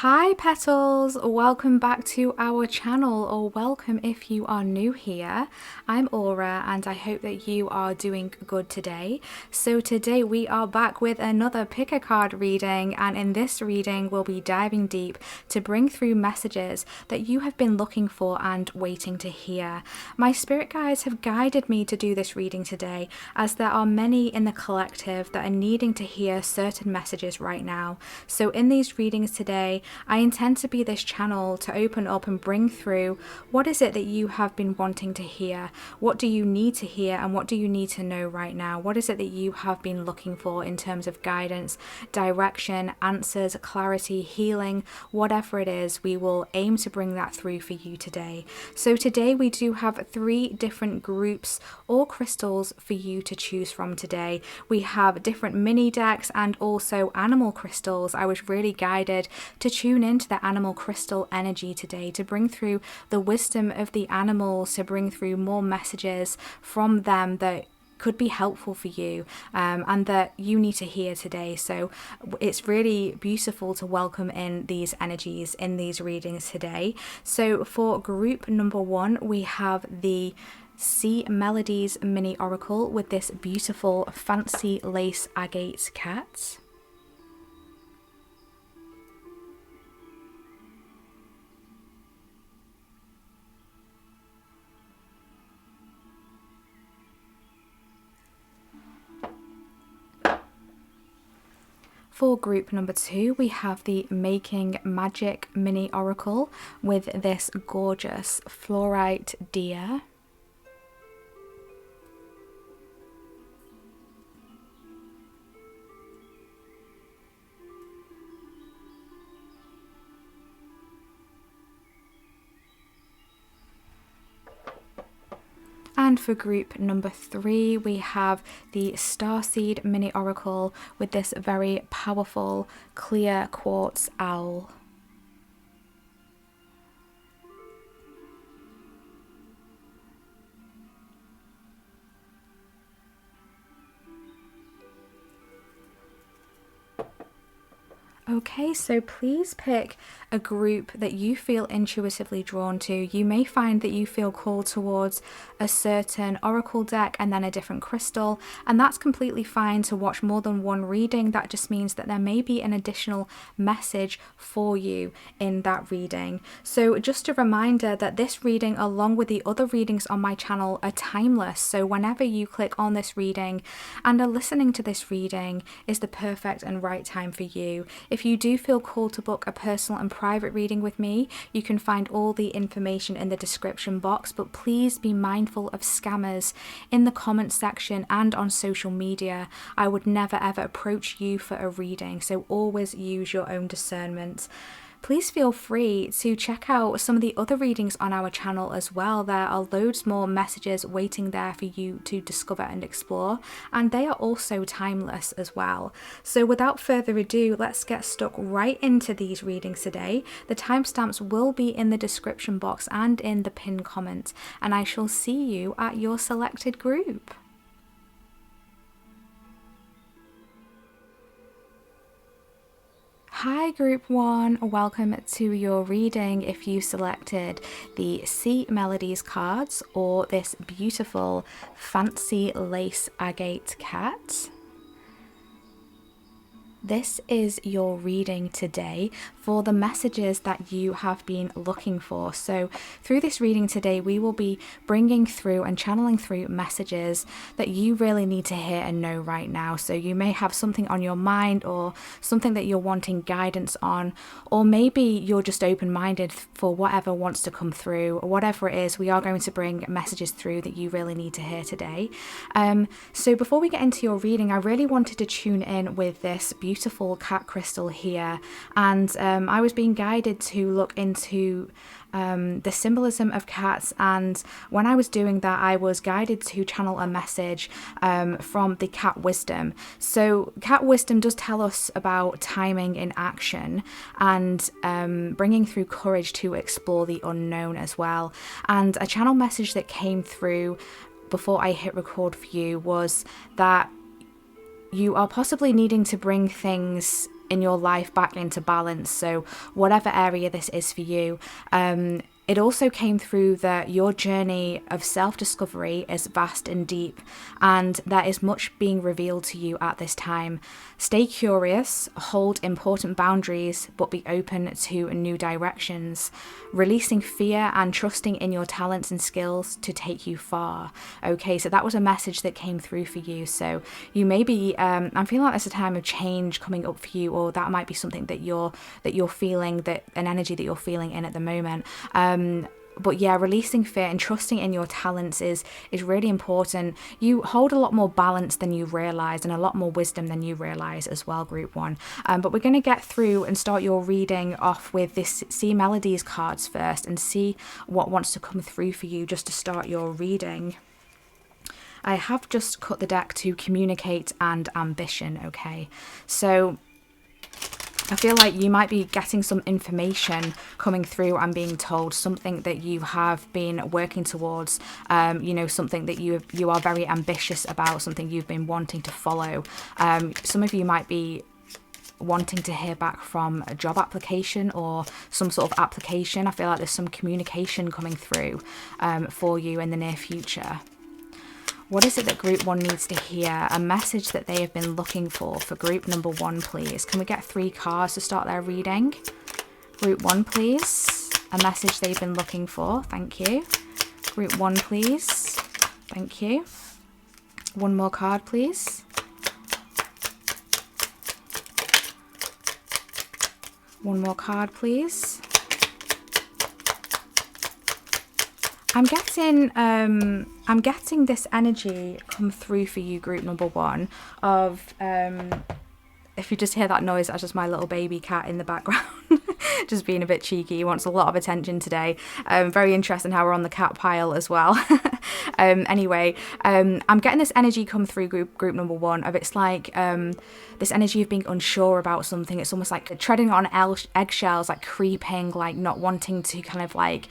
Hi petals, welcome back to our channel, or welcome if you are new here. I'm Aura and I hope that you are doing good today. So today we are back with another pick a card reading, and in this reading we'll be diving deep to bring through messages that you have been looking for and waiting to hear. My spirit guides have guided me to do this reading today, as there are many in the collective that are needing to hear certain messages right now. So in these readings today, I intend to be this channel to open up and bring through what is it that you have been wanting to hear, what do you need to hear, and what do you need to know right now, what is it that you have been looking for in terms of guidance, direction, answers, clarity, healing, whatever it is, we will aim to bring that through for you today. So today we do have 3 different groups or crystals for you to choose from today. We have different mini decks and also animal crystals. I was really guided to tune into the animal crystal energy today, to bring through the wisdom of the animals, to bring through more messages from them that could be helpful for you and that you need to hear today. So it's really beautiful to welcome in these energies in these readings today. So for group number 1, we have the Sea Melodies mini oracle with this beautiful fancy lace agate cat. For group number 2, we have the Making Magic mini oracle with this gorgeous fluorite deer. And for group number 3, we have the Starseed mini oracle with this very powerful clear quartz owl. Okay, so please pick a group that you feel intuitively drawn to. You may find that you feel called towards a certain oracle deck and then a different crystal, and that's completely fine to watch more than one reading. That just means that there may be an additional message for you in that reading. So just a reminder that this reading, along with the other readings on my channel, are timeless. So whenever you click on this reading and are listening to this reading is the perfect and right time for you. If you do feel called to book a personal and private reading with me, you can find all the information in the description box, but please be mindful of scammers in the comments section and on social media. I would never ever approach you for a reading, so always use your own discernment. Please feel free to check out some of the other readings on our channel as well. There are loads more messages waiting there for you to discover and explore, and they are also timeless as well. So without further ado, let's get stuck right into these readings today. The timestamps will be in the description box and in the pinned comment, and I shall see you at your selected group. Hi group 1, welcome to your reading if you selected the Sea Melodies cards or this beautiful fancy lace agate cat. This is your reading today for the messages that you have been looking for. So through this reading today, we will be bringing through and channeling through messages that you really need to hear and know right now. So you may have something on your mind or something that you're wanting guidance on, or maybe you're just open-minded for whatever wants to come through, or whatever it is, we are going to bring messages through that you really need to hear today. So before we get into your reading, I really wanted to tune in with this beautiful cat crystal here, and I was being guided to look into the symbolism of cats, and when I was doing that I was guided to channel a message from the cat wisdom. So cat wisdom does tell us about timing in action and bringing through courage to explore the unknown as well. And a channel message that came through before I hit record for you was that you are possibly needing to bring things in your life back into balance. So whatever area this is for you, it also came through that your journey of self-discovery is vast and deep, and there is much being revealed to you at this time. Stay curious, hold important boundaries, but be open to new directions, releasing fear and trusting in your talents and skills to take you far. Okay, so that was a message that came through for you. So you may be, I'm feeling like there's a time of change coming up for you, or that might be something that you're feeling, that an energy that you're feeling in at the moment. But yeah, releasing fear and trusting in your talents is really important. You hold a lot more balance than you realize, and a lot more wisdom than you realize as well, group one. But we're going to get through and start your reading off with this Sea Melodies cards first, and see what wants to come through for you just to start your reading. I have just cut the deck to Communicate and Ambition. Okay, so I feel like you might be getting some information coming through and being told something that you have been working towards, something that you are very ambitious about, something you've been wanting to follow. Some of you might be wanting to hear back from a job application or some sort of application. I feel like there's some communication coming through for you in the near future. What is it that group one needs to hear? A message that they have been looking for group number one, please. Can we get 3 cards to start their reading? Group one, please. A message they've been looking for. Thank you. Group one, please. Thank you. One more card, please. One more card, please. I'm getting this energy come through for you, group number one, of if you just hear that noise, that's just my little baby cat in the background. Just being a bit cheeky. He wants a lot of attention today. Very interesting how we're on the cat pile as well. Anyway, I'm getting this energy come through group number one of, it's like this energy of being unsure about something. It's almost like treading on eggshells, like creeping, like not wanting to kind of like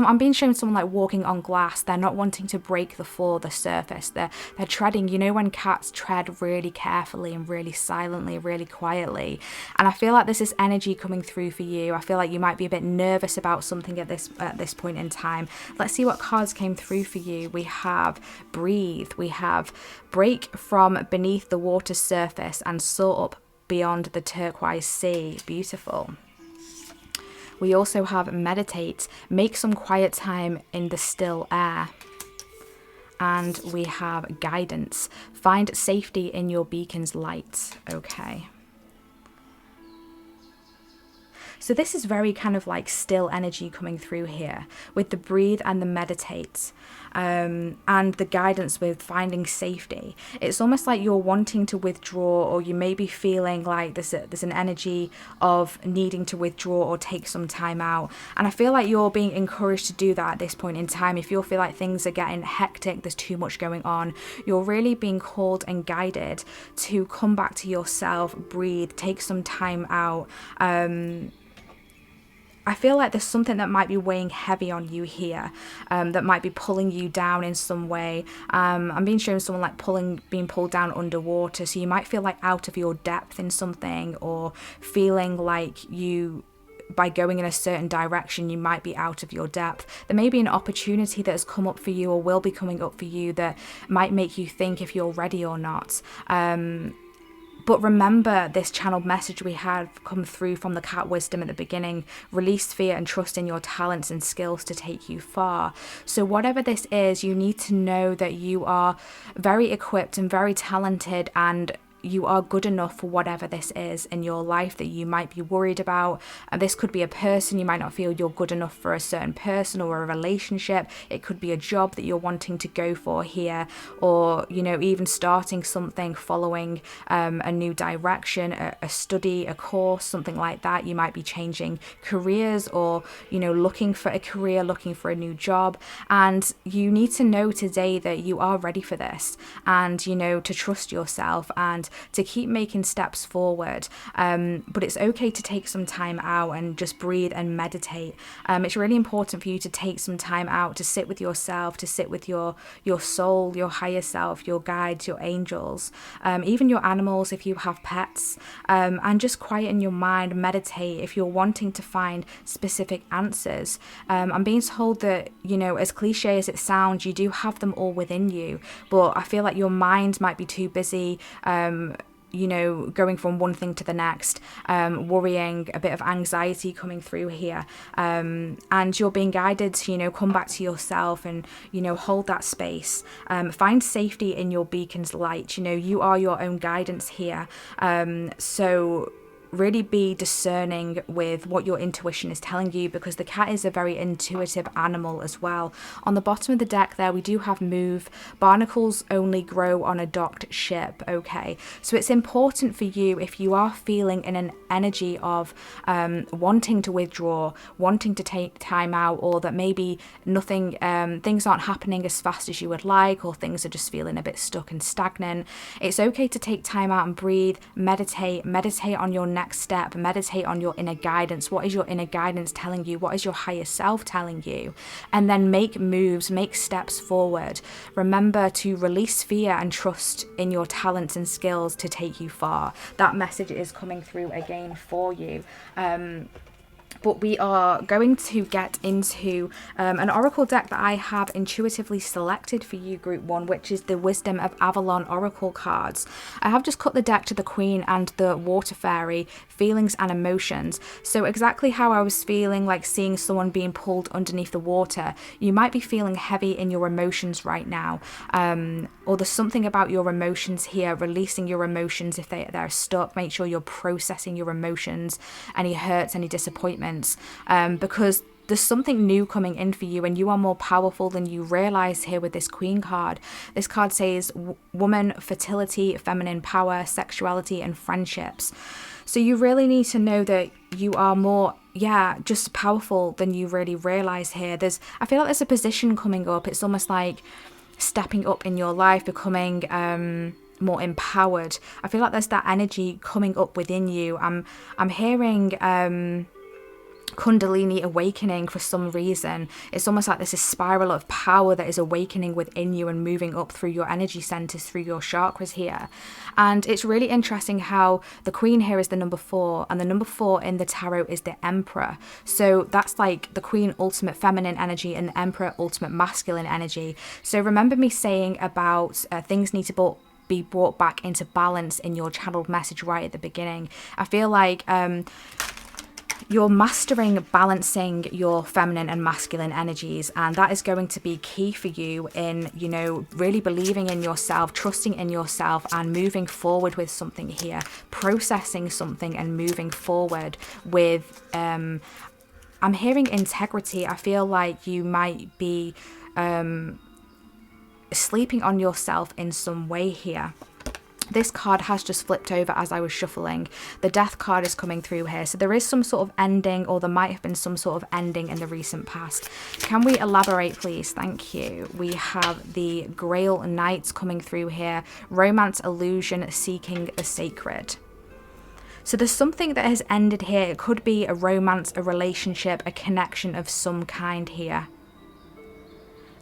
I'm being shown someone like walking on glass. They're not wanting to break the floor, the surface. They're treading, when cats tread really carefully and really silently, really quietly. And I feel like there's this energy coming through for you. I feel like you might be a bit nervous about something at this point in time. Let's see what cards came through for you. We have Breathe. We have Break from beneath the water's surface and soar up beyond the turquoise sea. Beautiful. We also have Meditate, make some quiet time in the still air. And we have Guidance, find safety in your beacon's light. Okay. So this is very kind of like still energy coming through here with the Breathe and the Meditate. And the guidance with finding safety. It's almost like you're wanting to withdraw, or you may be feeling like there's an energy of needing to withdraw or take some time out. And I feel like you're being encouraged to do that at this point in time. If you feel like things are getting hectic, there's too much going on, you're really being called and guided to come back to yourself, breathe, take some time out. I feel like there's something that might be weighing heavy on you here, that might be pulling you down in some way. I'm being shown someone like being pulled down underwater, so you might feel like out of your depth in something, or feeling like by going in a certain direction, you might be out of your depth. There may be an opportunity that has come up for you, or will be coming up for you, that might make you think if you're ready or not. But remember this channeled message we had come through from the cat wisdom at the beginning: release fear and trust in your talents and skills to take you far. So whatever this is, you need to know that you are very equipped and very talented, and you are good enough for whatever this is in your life that you might be worried about. And this could be a person. You might not feel you're good enough for a certain person or a relationship. It could be a job that you're wanting to go for here, or even starting something, following a new direction, a study, a course, something like that. You might be changing careers, or looking for a career, looking for a new job. And you need to know today that you are ready for this, and to trust yourself, and to keep making steps forward. But it's okay to take some time out and just breathe and meditate. It's really important for you to take some time out to sit with yourself, to sit with your soul, your higher self, your guides, your angels, even your animals if you have pets, and just quieten your mind, meditate if you're wanting to find specific answers. I'm being told that, you know, as cliche as it sounds, you do have them all within you, but I feel like your mind might be too busy, you know, going from one thing to the next, worrying, a bit of anxiety coming through here, and you're being guided to, you know, come back to yourself and, you know, hold that space, find safety in your beacon's light. You know, you are your own guidance here, so really be discerning with what your intuition is telling you, because the cat is a very intuitive animal as well. On the bottom of the deck there, we do have move. Barnacles only grow on a docked ship. Okay, so it's important for you, if you are feeling in an energy of wanting to withdraw, wanting to take time out, or that maybe nothing, things aren't happening as fast as you would like, or things are just feeling a bit stuck and stagnant, it's okay to take time out and breathe, meditate on your next step, meditate on your inner guidance. What is your inner guidance telling you? What is your higher self telling you? And then make moves, make steps forward. Remember to release fear and trust in your talents and skills to take you far. That message is coming through again for you. But we are going to get into an oracle deck that I have intuitively selected for you, group 1, which is the Wisdom of Avalon oracle cards. I have just cut the deck to the Queen and the Water Fairy, feelings and emotions. So exactly how I was feeling, like seeing someone being pulled underneath the water, you might be feeling heavy in your emotions right now, or there's something about your emotions here, releasing your emotions if they're stuck. Make sure you're processing your emotions, any hurts, any disappointments, because there's something new coming in for you, and you are more powerful than you realize here with this Queen card. This card says woman, fertility, feminine power, sexuality, and friendships. So you really need to know that you are more, just powerful than you really realize here. I feel like there's a position coming up. It's almost like stepping up in your life, becoming more empowered. I feel like there's that energy coming up within you. I'm hearing Kundalini awakening for some reason. It's almost like there's a spiral of power that is awakening within you and moving up through your energy centers, through your chakras here. And it's really interesting how the Queen here is the number 4, and the number 4 in the tarot is the Emperor. So that's like the Queen, ultimate feminine energy, and the Emperor, ultimate masculine energy. So remember me saying about things need to be brought back into balance in your channeled message right at the beginning. I feel like you're mastering balancing your feminine and masculine energies, and that is going to be key for you in, you know, really believing in yourself, trusting in yourself, and moving forward with something here, processing something and moving forward with I'm hearing integrity. I feel like you might be sleeping on yourself in some way here. This card has just flipped over as I was shuffling. The Death card is coming through here. So there is some sort of ending, or there might have been some sort of ending in the recent past. Can we elaborate, please? Thank you. We have the Grail Knights coming through here. Romance, illusion, seeking the sacred. So there's something that has ended here. It could be a romance, a relationship, a connection of some kind here.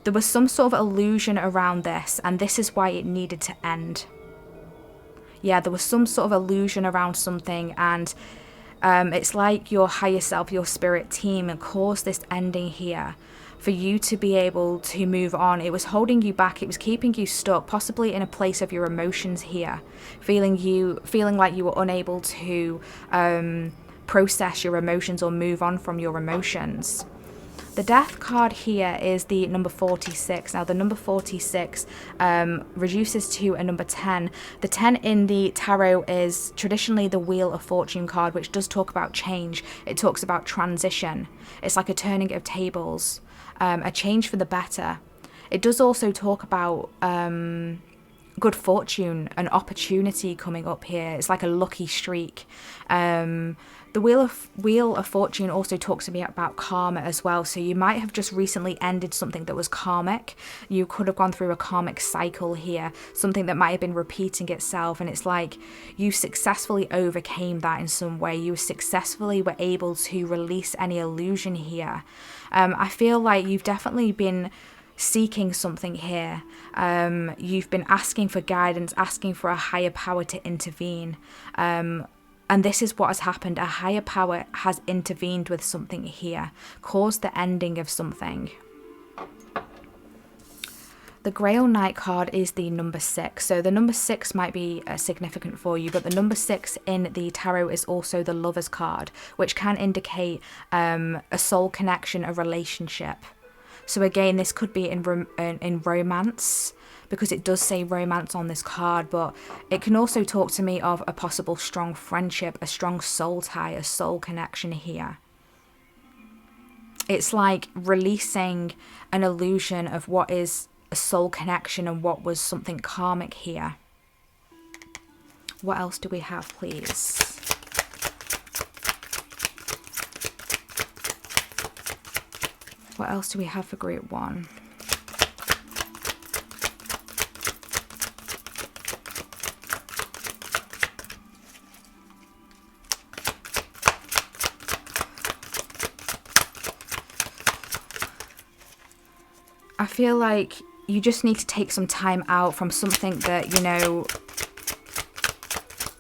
There was some sort of illusion around this, and this is why it needed to end. Yeah, there was some sort of illusion around something, and it's like your higher self, your spirit team, caused this ending here for you to be able to move on. It was holding you back. It was keeping you stuck, possibly in a place of your emotions here, feeling like you were unable to process your emotions or move on from your emotions. The Death card here is the number 46. Now, the number 46 reduces to a number 10. The 10 in the tarot is traditionally the Wheel of Fortune card, which does talk about change. It talks about transition. It's like a turning of tables, a change for the better. It does also talk about good fortune, an opportunity coming up here. It's like a lucky streak. The Wheel of Fortune also talks to me about karma as well. So you might have just recently ended something that was karmic. You could have gone through a karmic cycle here, something that might have been repeating itself. And it's like you successfully overcame that in some way. You successfully were able to release any illusion here. I feel like you've definitely been seeking something here. You've been asking for guidance, asking for a higher power to intervene. And this is what has happened. A higher power has intervened with something here, caused the ending of something. The Grail Knight card is the number 6. So the number 6 might be significant for you, but the number 6 in the tarot is also the Lover's card, which can indicate a soul connection, a relationship. So again, this could be in romance, because it does say romance on this card, but it can also talk to me of a possible strong friendship, a strong soul tie, a soul connection here. It's like releasing an illusion of what is a soul connection and what was something karmic here. What else do we have, please? What else do we have for group 1? I feel like you just need to take some time out from something that, you know,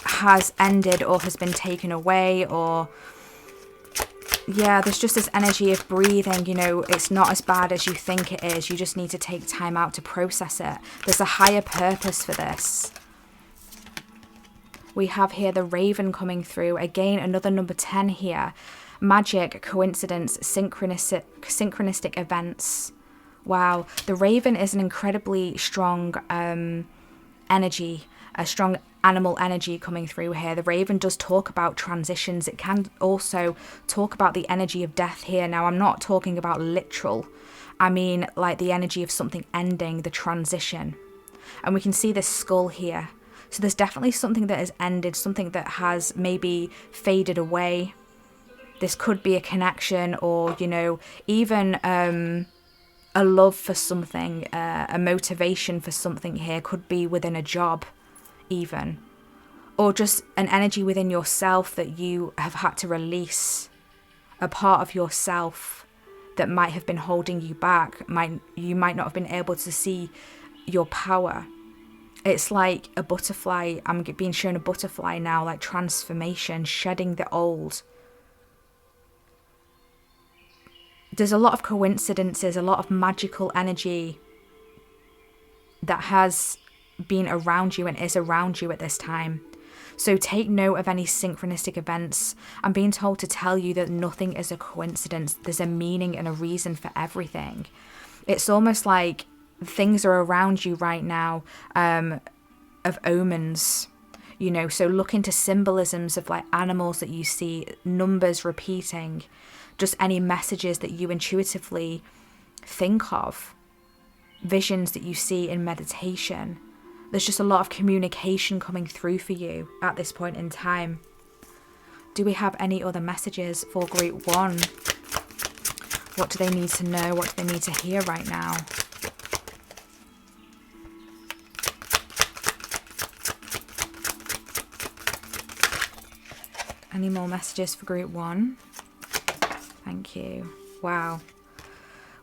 has ended or has been taken away, or yeah, there's just this energy of breathing. You know, it's not as bad as you think it is. You just need to take time out to process it. There's a higher purpose for this. We have here the Raven coming through. Again, another number 10 here. Magic, coincidence, synchronistic events. Wow, the Raven is an incredibly strong energy, a strong animal energy coming through here. The Raven does talk about transitions. It can also talk about the energy of death here. Now, I'm not talking about literal. I mean like the energy of something ending, the transition. And we can see this skull here. So there's definitely something that has ended, something that has maybe faded away. This could be a connection, or, you know, even a love for something, a motivation for something here. Could be within a job even, or just an energy within yourself that you have had to release, a part of yourself that might have been holding you back. You might not have been able to see your power. It's like a butterfly. I'm being shown a butterfly now, like transformation, shedding the old. There's a lot of coincidences, a lot of magical energy that has been around you and is around you at this time. So take note of any synchronistic events. I'm being told to tell you that nothing is a coincidence. There's a meaning and a reason for everything. It's almost like things are around you right now, of omens, you know. So look into symbolisms of like animals that you see, numbers repeating, just any messages that you intuitively think of, visions that you see in meditation. There's just a lot of communication coming through for you at this point in time. Do we have any other messages for group 1? What do they need to know? What do they need to hear right now? Any more messages for group 1? Thank you. Wow.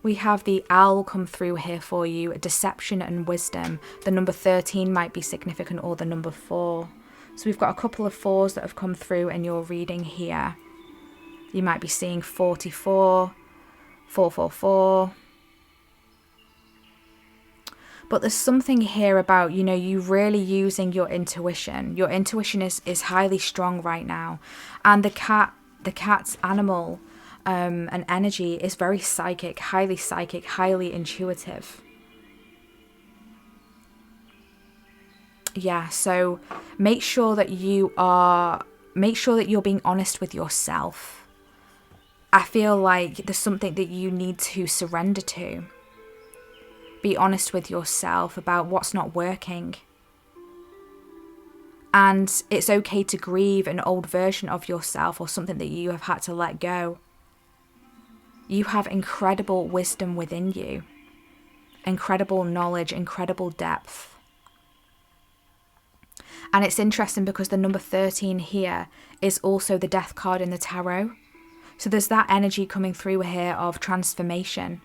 We have the owl come through here for you, deception and wisdom. The number 13 might be significant, or the number 4. So we've got a couple of 4s that have come through in your reading here. You might be seeing 44, 444. But there's something here about, you know, you really using your intuition. Your intuition is highly strong right now. And the cat's animal and energy is very psychic, highly intuitive. Yeah, so make sure that you're being honest with yourself. I feel like there's something that you need to surrender to. Be honest with yourself about what's not working. And it's okay to grieve an old version of yourself or something that you have had to let go. You have incredible wisdom within you, incredible knowledge, incredible depth. And it's interesting because the number 13 here is also the death card in the tarot. So there's that energy coming through here of transformation,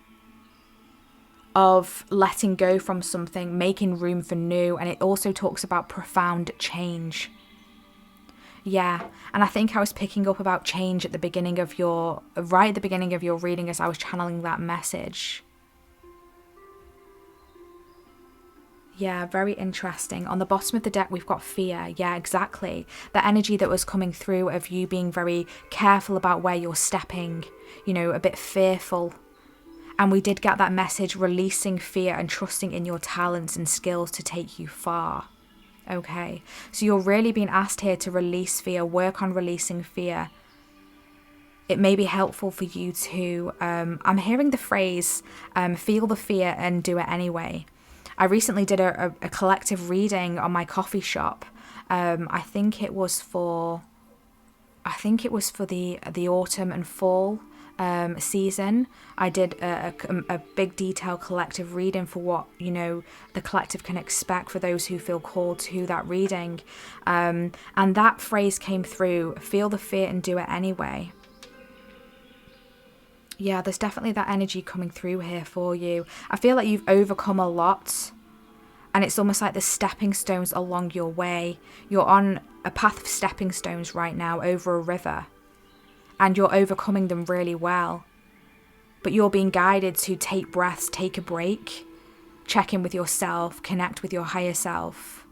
of letting go from something, making room for new. And it also talks about profound change. Yeah, and I think I was picking up about change at the beginning of right at the beginning of your reading as I was channeling that message. Yeah, very interesting. On the bottom of the deck, we've got fear. Yeah, exactly. The energy that was coming through of you being very careful about where you're stepping, you know, a bit fearful. And we did get that message, releasing fear and trusting in your talents and skills to take you far. Okay, so you're really being asked here to release fear, work on releasing fear. It may be helpful for you to, I'm hearing the phrase, feel the fear and do it anyway. I recently did a collective reading on my coffee shop. I think it was for the autumn and fall season. I did a big detailed collective reading for what, you know, the collective can expect for those who feel called to that reading. And that phrase came through, feel the fear and do it anyway. Yeah, there's definitely that energy coming through here for you. I feel like you've overcome a lot. And it's almost like the stepping stones along your way. You're on a path of stepping stones right now over a river. And you're overcoming them really well. But you're being guided to take breaths, take a break, check in with yourself, connect with your higher self.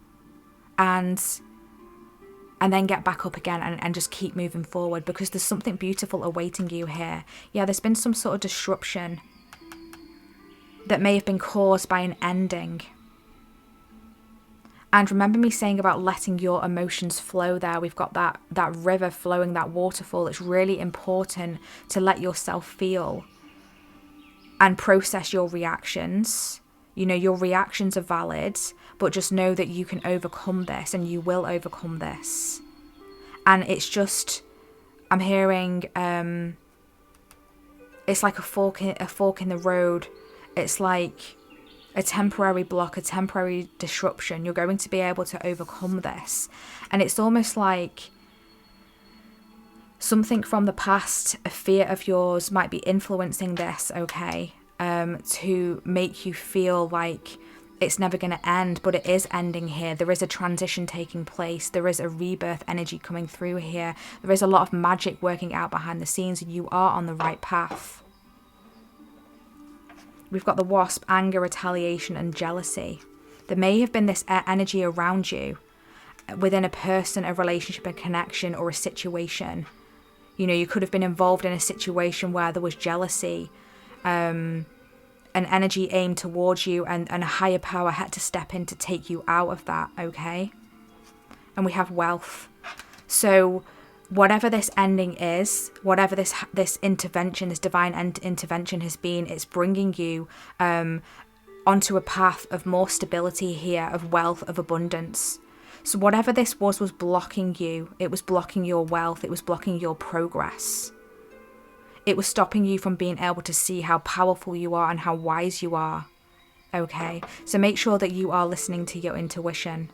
And then get back up again and just keep moving forward, because there's something beautiful awaiting you here. Yeah, there's been some sort of disruption that may have been caused by an ending. And remember me saying about letting your emotions flow there. We've got that river flowing, that waterfall. It's really important to let yourself feel and process your reactions. You know, your reactions are valid, but just know that you can overcome this and you will overcome this. And it's just, I'm hearing, it's like a fork in the road. It's like a temporary block, a temporary disruption. You're going to be able to overcome this. And it's almost like something from the past, a fear of yours might be influencing this, okay? To make you feel like it's never going to end, but it is ending here. There is a transition taking place. There is a rebirth energy coming through here. There is a lot of magic working out behind the scenes, and you are on the right path. We've got the wasp, anger, retaliation, and jealousy. There may have been this energy around you within a person, a relationship, a connection, or a situation. You know, you could have been involved in a situation where there was jealousy, an energy aimed towards you, and a higher power had to step in to take you out of that, okay? And we have wealth. So whatever this ending is, whatever this intervention, this divine intervention has been, it's bringing you onto a path of more stability here, of wealth, of abundance. So whatever this was blocking you. It was blocking your wealth. It was blocking your progress. It was stopping you from being able to see how powerful you are and how wise you are. Okay, so make sure that you are listening to your intuition.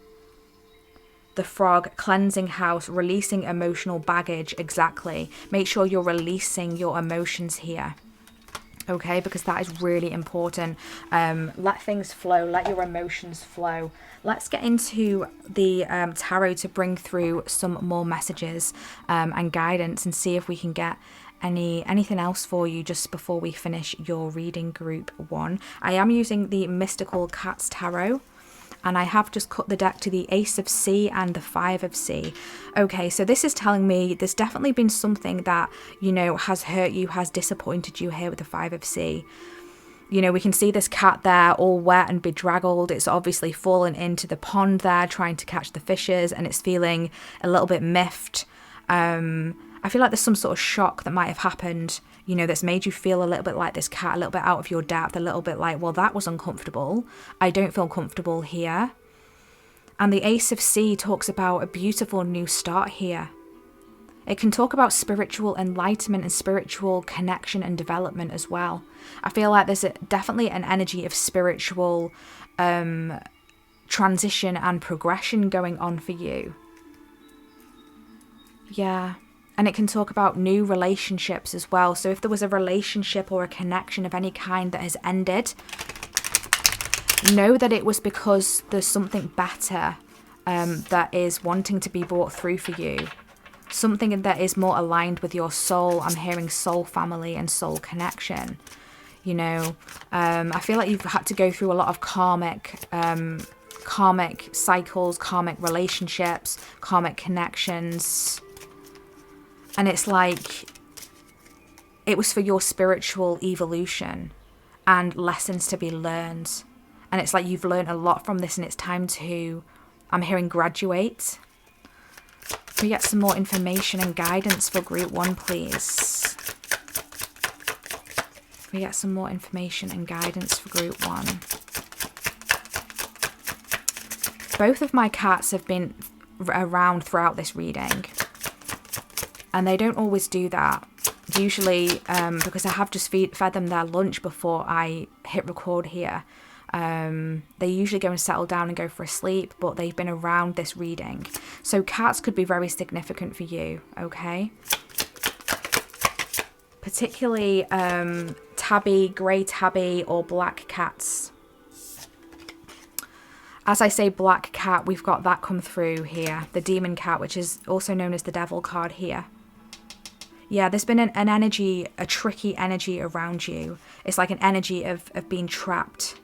The frog, cleansing house, releasing emotional baggage, exactly. Make sure you're releasing your emotions here. Okay, because that is really important. Let things flow, let your emotions flow. Let's get into the tarot to bring through some more messages and guidance, and see if we can get anything else for you just before we finish your reading group 1. I am using the Mystical Cats Tarot, and I have just cut the deck to the Ace of C and the Five of C. Okay, so this is telling me there's definitely been something that, you know, has hurt you, has disappointed you here with the Five of C. You know, we can see this cat there all wet and bedraggled. It's obviously fallen into the pond there trying to catch the fishes, and it's feeling a little bit miffed. I feel like there's some sort of shock that might have happened, you know, that's made you feel a little bit like this cat, a little bit out of your depth, a little bit like, well, that was uncomfortable. I don't feel comfortable here. And the Ace of Sea talks about a beautiful new start here. It can talk about spiritual enlightenment and spiritual connection and development as well. I feel like there's definitely an energy of spiritual transition and progression going on for you. Yeah. And it can talk about new relationships as well. So if there was a relationship or a connection of any kind that has ended, know that it was because there's something better that is wanting to be brought through for you. Something that is more aligned with your soul. I'm hearing soul family and soul connection. You know, I feel like you've had to go through a lot of karmic cycles, karmic relationships, karmic connections. And it's like it was for your spiritual evolution and lessons to be learned. And it's like you've learned a lot from this and it's time to, I'm hearing, graduate. Can we get some more information and guidance for group 1, please? Can we get some more information and guidance for group 1? Both of my cats have been around throughout this reading. And they don't always do that. Usually, because I have just fed them their lunch before I hit record here. They usually go and settle down and go for a sleep, but they've been around this reading. So cats could be very significant for you, okay? Particularly tabby, grey tabby, or black cats. As I say black cat, we've got that come through here. The demon cat, which is also known as the devil card here. Yeah, there's been an energy, a tricky energy around you. It's like an energy of being trapped.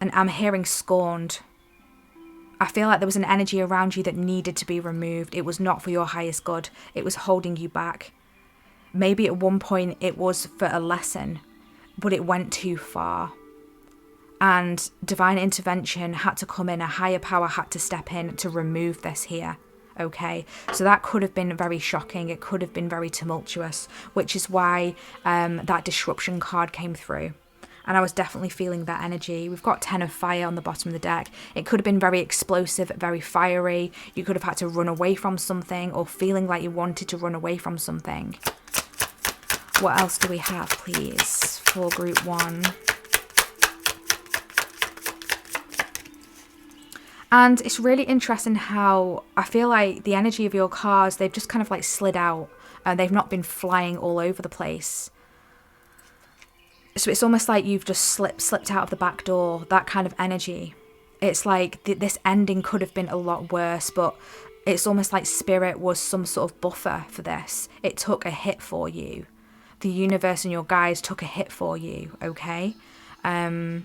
And I'm hearing scorned. I feel like there was an energy around you that needed to be removed. It was not for your highest good. It was holding you back. Maybe at one point it was for a lesson, but it went too far. And divine intervention had to come in. A higher power had to step in to remove this here. Okay, so that could have been very shocking. It could have been very tumultuous, which is why that disruption card came through. And I was definitely feeling that energy. We've got 10 of fire on the bottom of the deck. It could have been very explosive, very fiery. You could have had to run away from something or feeling like you wanted to run away from something. What else do we have, please, for group 1? And it's really interesting how I feel like the energy of your cards, they've just kind of like slid out. They've not been flying all over the place. So it's almost like you've just slipped out of the back door, that kind of energy. It's like this ending could have been a lot worse, but it's almost like spirit was some sort of buffer for this. It took a hit for you. The universe and your guides took a hit for you, okay? I'm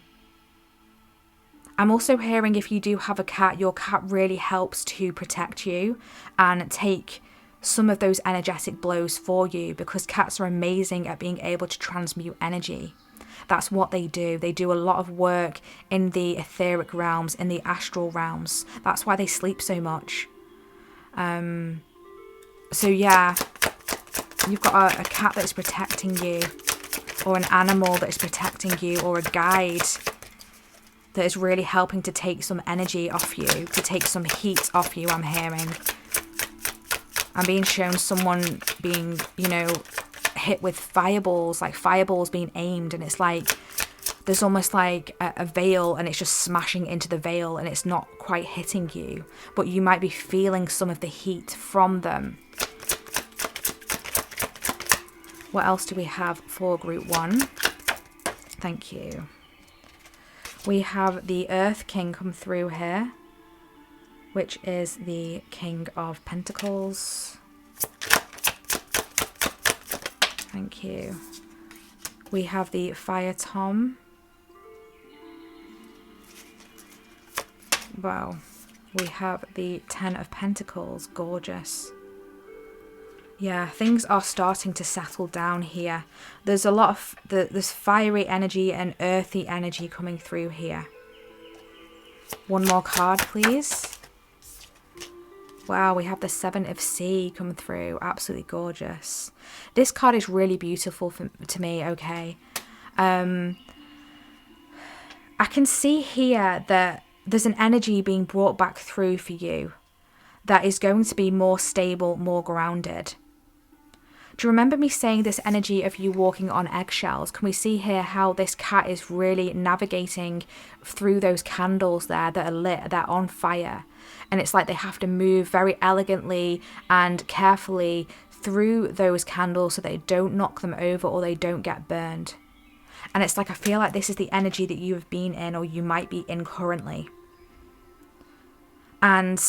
also hearing if you do have a cat, your cat really helps to protect you and take some of those energetic blows for you, because cats are amazing at being able to transmute energy. That's what they do. They do a lot of work in the etheric realms, in the astral realms. That's why they sleep so much. So yeah, you've got a cat that's protecting you, or an animal that is protecting you, or a guide that is really helping to take some energy off you, to take some heat off you, I'm hearing. I'm being shown someone being, hit with fireballs, like fireballs being aimed, and it's like there's almost like a veil and it's just smashing into the veil and it's not quite hitting you, but you might be feeling some of the heat from them. What else do we have for group 1? Thank you. We have the Earth King come through here, which is the King of Pentacles. Thank you. We have the Fire Tom. Wow. We have the 10 of Pentacles. Gorgeous. Yeah, things are starting to settle down here. There's a lot of there's fiery energy and earthy energy coming through here. One more card, please. Wow, we have the 7 of Sea come through. Absolutely gorgeous. This card is really beautiful to me, okay? I can see here that there's an energy being brought back through for you that is going to be more stable, more grounded. Do you remember me saying this energy of you walking on eggshells? Can we see here how this cat is really navigating through those candles there that are lit, they're on fire. And it's like they have to move very elegantly and carefully through those candles so they don't knock them over or they don't get burned. And it's like, I feel like this is the energy that you have been in or you might be in currently. And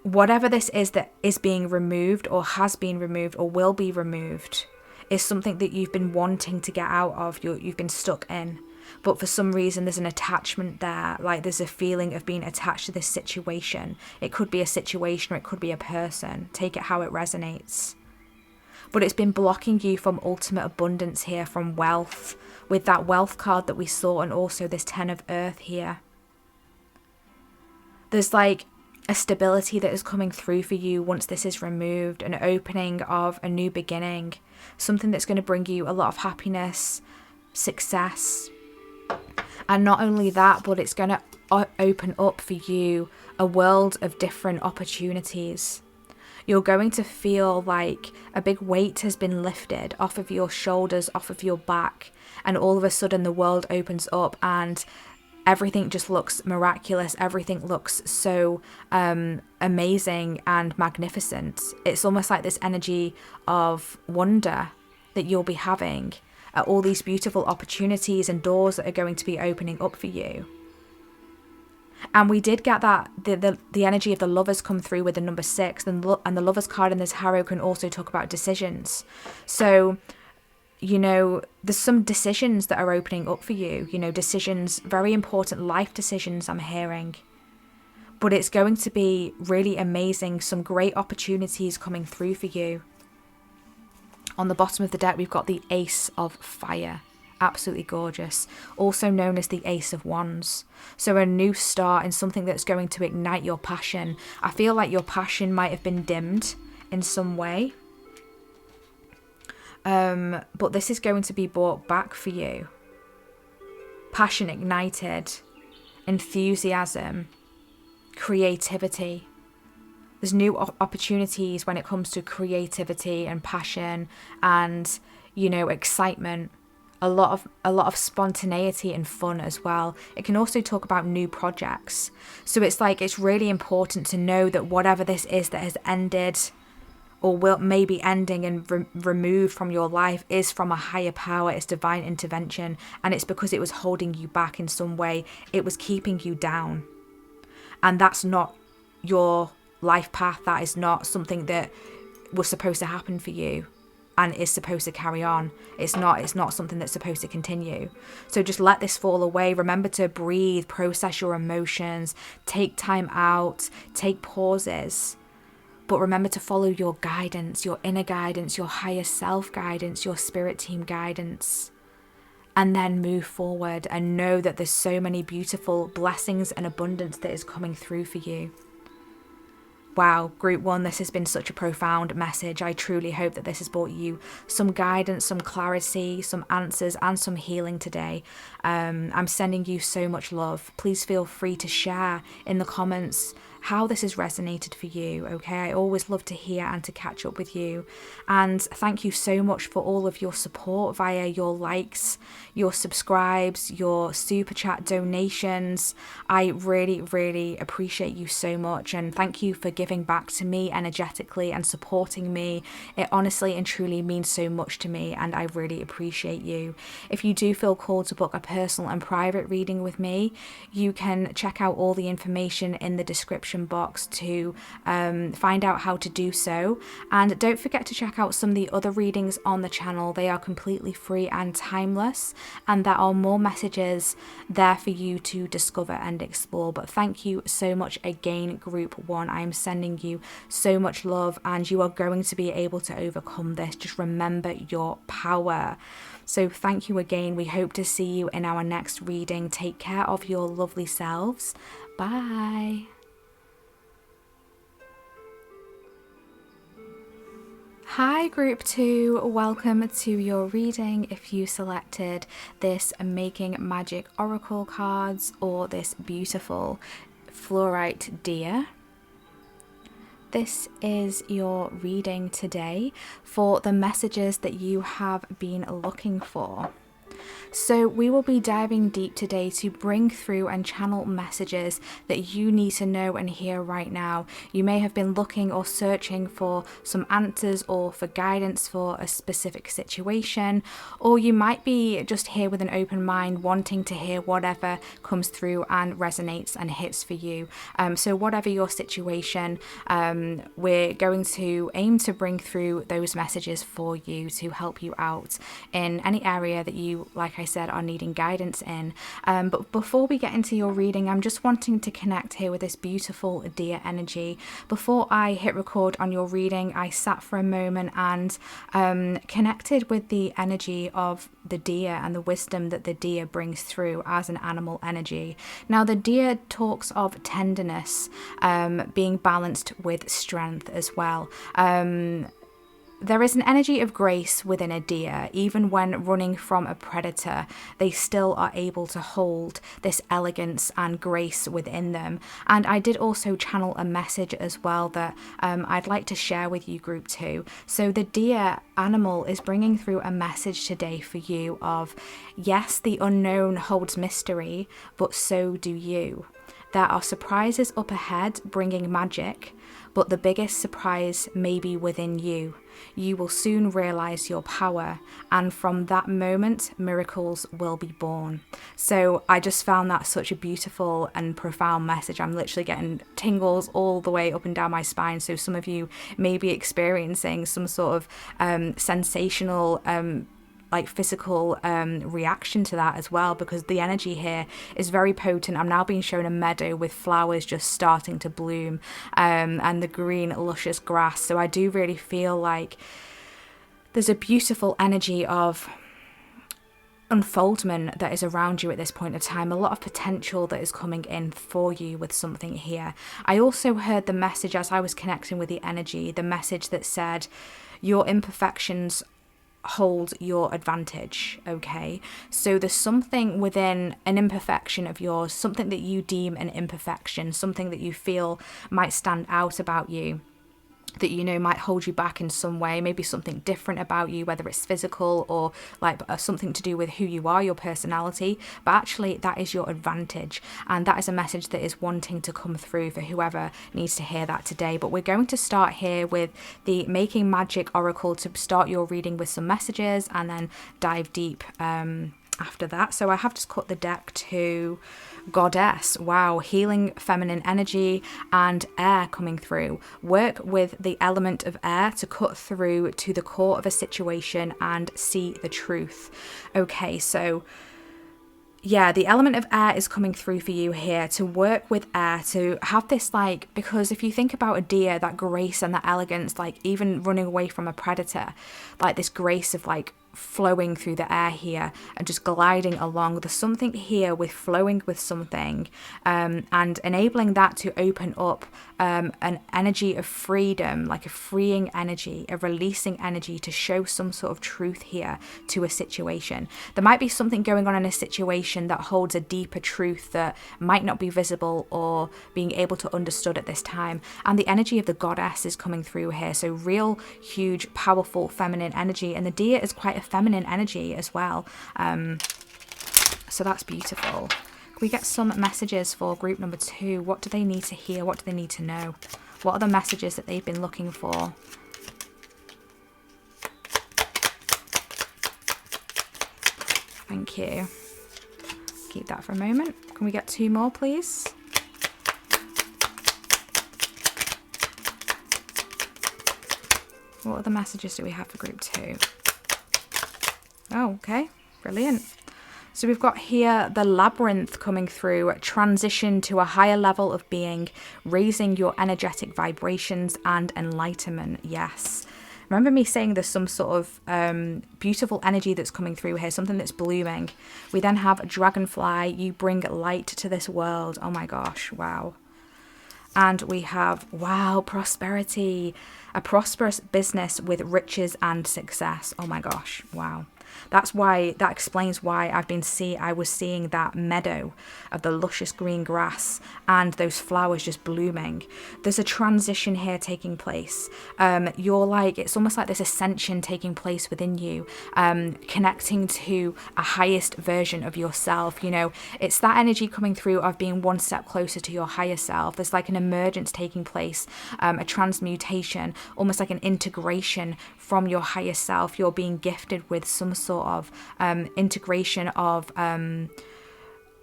whatever this is that is being removed or has been removed or will be removed is something that you've been wanting to get out of, you've been stuck in. But for some reason there's an attachment there, like there's a feeling of being attached to this situation. It could be a situation or it could be a person. Take it how it resonates. But it's been blocking you from ultimate abundance here, from wealth, with that wealth card that we saw, and also this 10 of Earth here. There's like a stability that is coming through for you once this is removed, an opening of a new beginning, something that's going to bring you a lot of happiness, success. And not only that, but it's going to open up for you a world of different opportunities. You're going to feel like a big weight has been lifted off of your shoulders, off of your back, and all of a sudden the world opens up and everything just looks miraculous. Everything looks so amazing and magnificent. It's almost like this energy of wonder that you'll be having at all these beautiful opportunities and doors that are going to be opening up for you. And we did get that the energy of the Lovers come through with the number 6, and the Lovers card in this tarot can also talk about decisions. So, you know, there's some decisions that are opening up for you, you know, decisions, very important life decisions I'm hearing. But it's going to be really amazing, some great opportunities coming through for you. On the bottom of the deck, we've got the Ace of Fire. Absolutely gorgeous. Also known as the Ace of Wands. So a new start in something that's going to ignite your passion. I feel like your passion might have been dimmed in some way. But this is going to be brought back for you. Passion ignited, enthusiasm, creativity. There's new opportunities when it comes to creativity and passion and, you know, excitement. A lot of spontaneity and fun as well. It can also talk about new projects. So it's like, it's really important to know that whatever this is that has ended or will maybe ending and removed from your life is from a higher power. It's divine intervention, and it's because it was holding you back in some way. It was keeping you down, and that's not your life path. That is not something that was supposed to happen for you and is supposed to carry on. It's not something that's supposed to continue. So just let this fall away. Remember to breathe, process your emotions, take time out, take pauses. But remember to follow your guidance, your inner guidance, your higher self guidance, your spirit team guidance. And then move forward and know that there's so many beautiful blessings and abundance that is coming through for you. Wow, Group 1, this has been such a profound message. I truly hope that this has brought you some guidance, some clarity, some answers, and some healing today. I'm sending you so much love. Please feel free to share in the comments how this has resonated for you, okay? I always love to hear and to catch up with you. And thank you so much for all of your support via your likes, your subscribes, your super chat donations. I really, really appreciate you so much. And thank you for giving back to me energetically and supporting me. It honestly and truly means so much to me, and I really appreciate you. If you do feel called to book a personal and private reading with me, you can check out all the information in the description box to find out how to do so. And don't forget to check out some of the other readings on the channel. They are completely free and timeless, and there are more messages there for you to discover and explore. But thank you so much again, Group 1. I am sending you so much love, and you are going to be able to overcome this. Just remember your power. So thank you again. We hope to see you in our next reading. Take care of your lovely selves. Bye. Hi Group 2, welcome to your reading if you selected this Making Magic Oracle cards or this beautiful fluorite deer. This is your reading today for the messages that you have been looking for. So we will be diving deep today to bring through and channel messages that you need to know and hear right now. You may have been looking or searching for some answers or for guidance for a specific situation, or you might be just here with an open mind wanting to hear whatever comes through and resonates and hits for you. So whatever your situation, we're going to aim to bring through those messages for you to help you out in any area that you, like I said, are needing guidance in. But before we get into your reading, I'm just wanting to connect here with this beautiful deer energy. Before I hit record on your reading, I sat for a moment and connected with the energy of the deer and the wisdom that the deer brings through as an animal energy. Now, the deer talks of tenderness being balanced with strength as well. There is an energy of grace within a deer. Even when running from a predator, they still are able to hold this elegance and grace within them. And I did also channel a message as well that I'd like to share with you, Group 2. So the deer animal is bringing through a message today for you of, yes, the unknown holds mystery, but so do you. There are surprises up ahead bringing magic, but the biggest surprise may be within you. You will soon realize your power, and from that moment, miracles will be born. So I just found that such a beautiful and profound message. I'm literally getting tingles all the way up and down my spine. So some of you may be experiencing some sort of sensational like physical reaction to that as well, because the energy here is very potent. I'm now being shown a meadow with flowers just starting to bloom and the green luscious grass. So I do really feel like there's a beautiful energy of unfoldment that is around you at this point of time, a lot of potential that is coming in for you with something here. I also heard the message as I was connecting with the energy, the message that said your imperfections hold your advantage. Okay, so there's something within an imperfection of yours, something that you deem an imperfection, something that you feel might stand out about you, that you know might hold you back in some way, maybe something different about you, whether it's physical or like something to do with who you are, your personality, but actually that is your advantage, and that is a message that is wanting to come through for whoever needs to hear that today. But we're going to start here with the Making Magic Oracle to start your reading with some messages and then dive deep after that. So I have just cut the deck to Goddess. Wow, healing feminine energy and air coming through. Work with the element of air to cut through to the core of a situation and see the truth. Okay, so yeah, the element of air is coming through for you here, to work with air, to have this like, because if you think about a deer, that grace and that elegance, like even running away from a predator, like this grace of like flowing through the air here and just gliding along. There's something here with flowing with something and enabling that to open up an energy of freedom, like a freeing energy, a releasing energy to show some sort of truth here to a situation. There might be something going on in a situation that holds a deeper truth that might not be visible or being able to understood at this time. And the energy of the goddess is coming through here. So real, huge, powerful feminine energy. And the deer is quite a feminine energy as well. So that's beautiful. Can we get some messages for group number 2? What do they need to hear? What do they need to know? What are the messages that they've been looking for? Thank you. Keep that for a moment. Can we get 2 more, please? What other messages do we have for group 2? Oh, okay. Brilliant. So we've got here the labyrinth coming through, transition to a higher level of being, raising your energetic vibrations and enlightenment. Yes. Remember me saying there's some sort of beautiful energy that's coming through here, something that's blooming. We then have a dragonfly. You bring light to this world. Oh my gosh. Wow. And we have, wow, prosperity, a prosperous business with riches and success. Oh my gosh, wow. That explains why I was seeing that meadow of the luscious green grass and those flowers just blooming. There's a transition here taking place. It's almost like this ascension taking place within you, connecting to a highest version of yourself. You know, it's that energy coming through of being one step closer to your higher self. There's like an emergence taking place, a transmutation, almost like an integration from your higher self. You're being gifted with some sort of integration of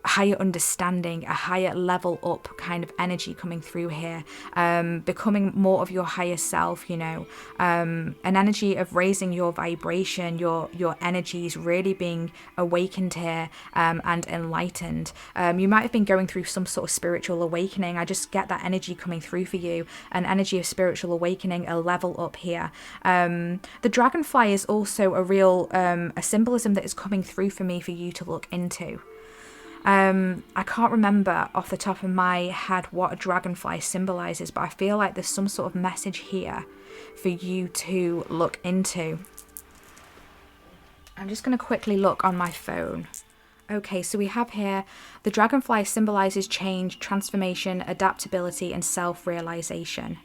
higher understanding, a higher level up kind of energy coming through here, becoming more of your higher self, you know, an energy of raising your vibration, your energies really being awakened here, and enlightened. You might have been going through some sort of spiritual awakening. I just get that energy coming through for you, an energy of spiritual awakening, a level up here. The dragonfly is also a real a symbolism that is coming through for me for you to look into. I can't remember off the top of my head what a dragonfly symbolizes, but I feel like there's some sort of message here for you to look into. I'm just going to quickly look on my phone. Okay, so we have here, the dragonfly symbolizes change, transformation, adaptability, and self-realization.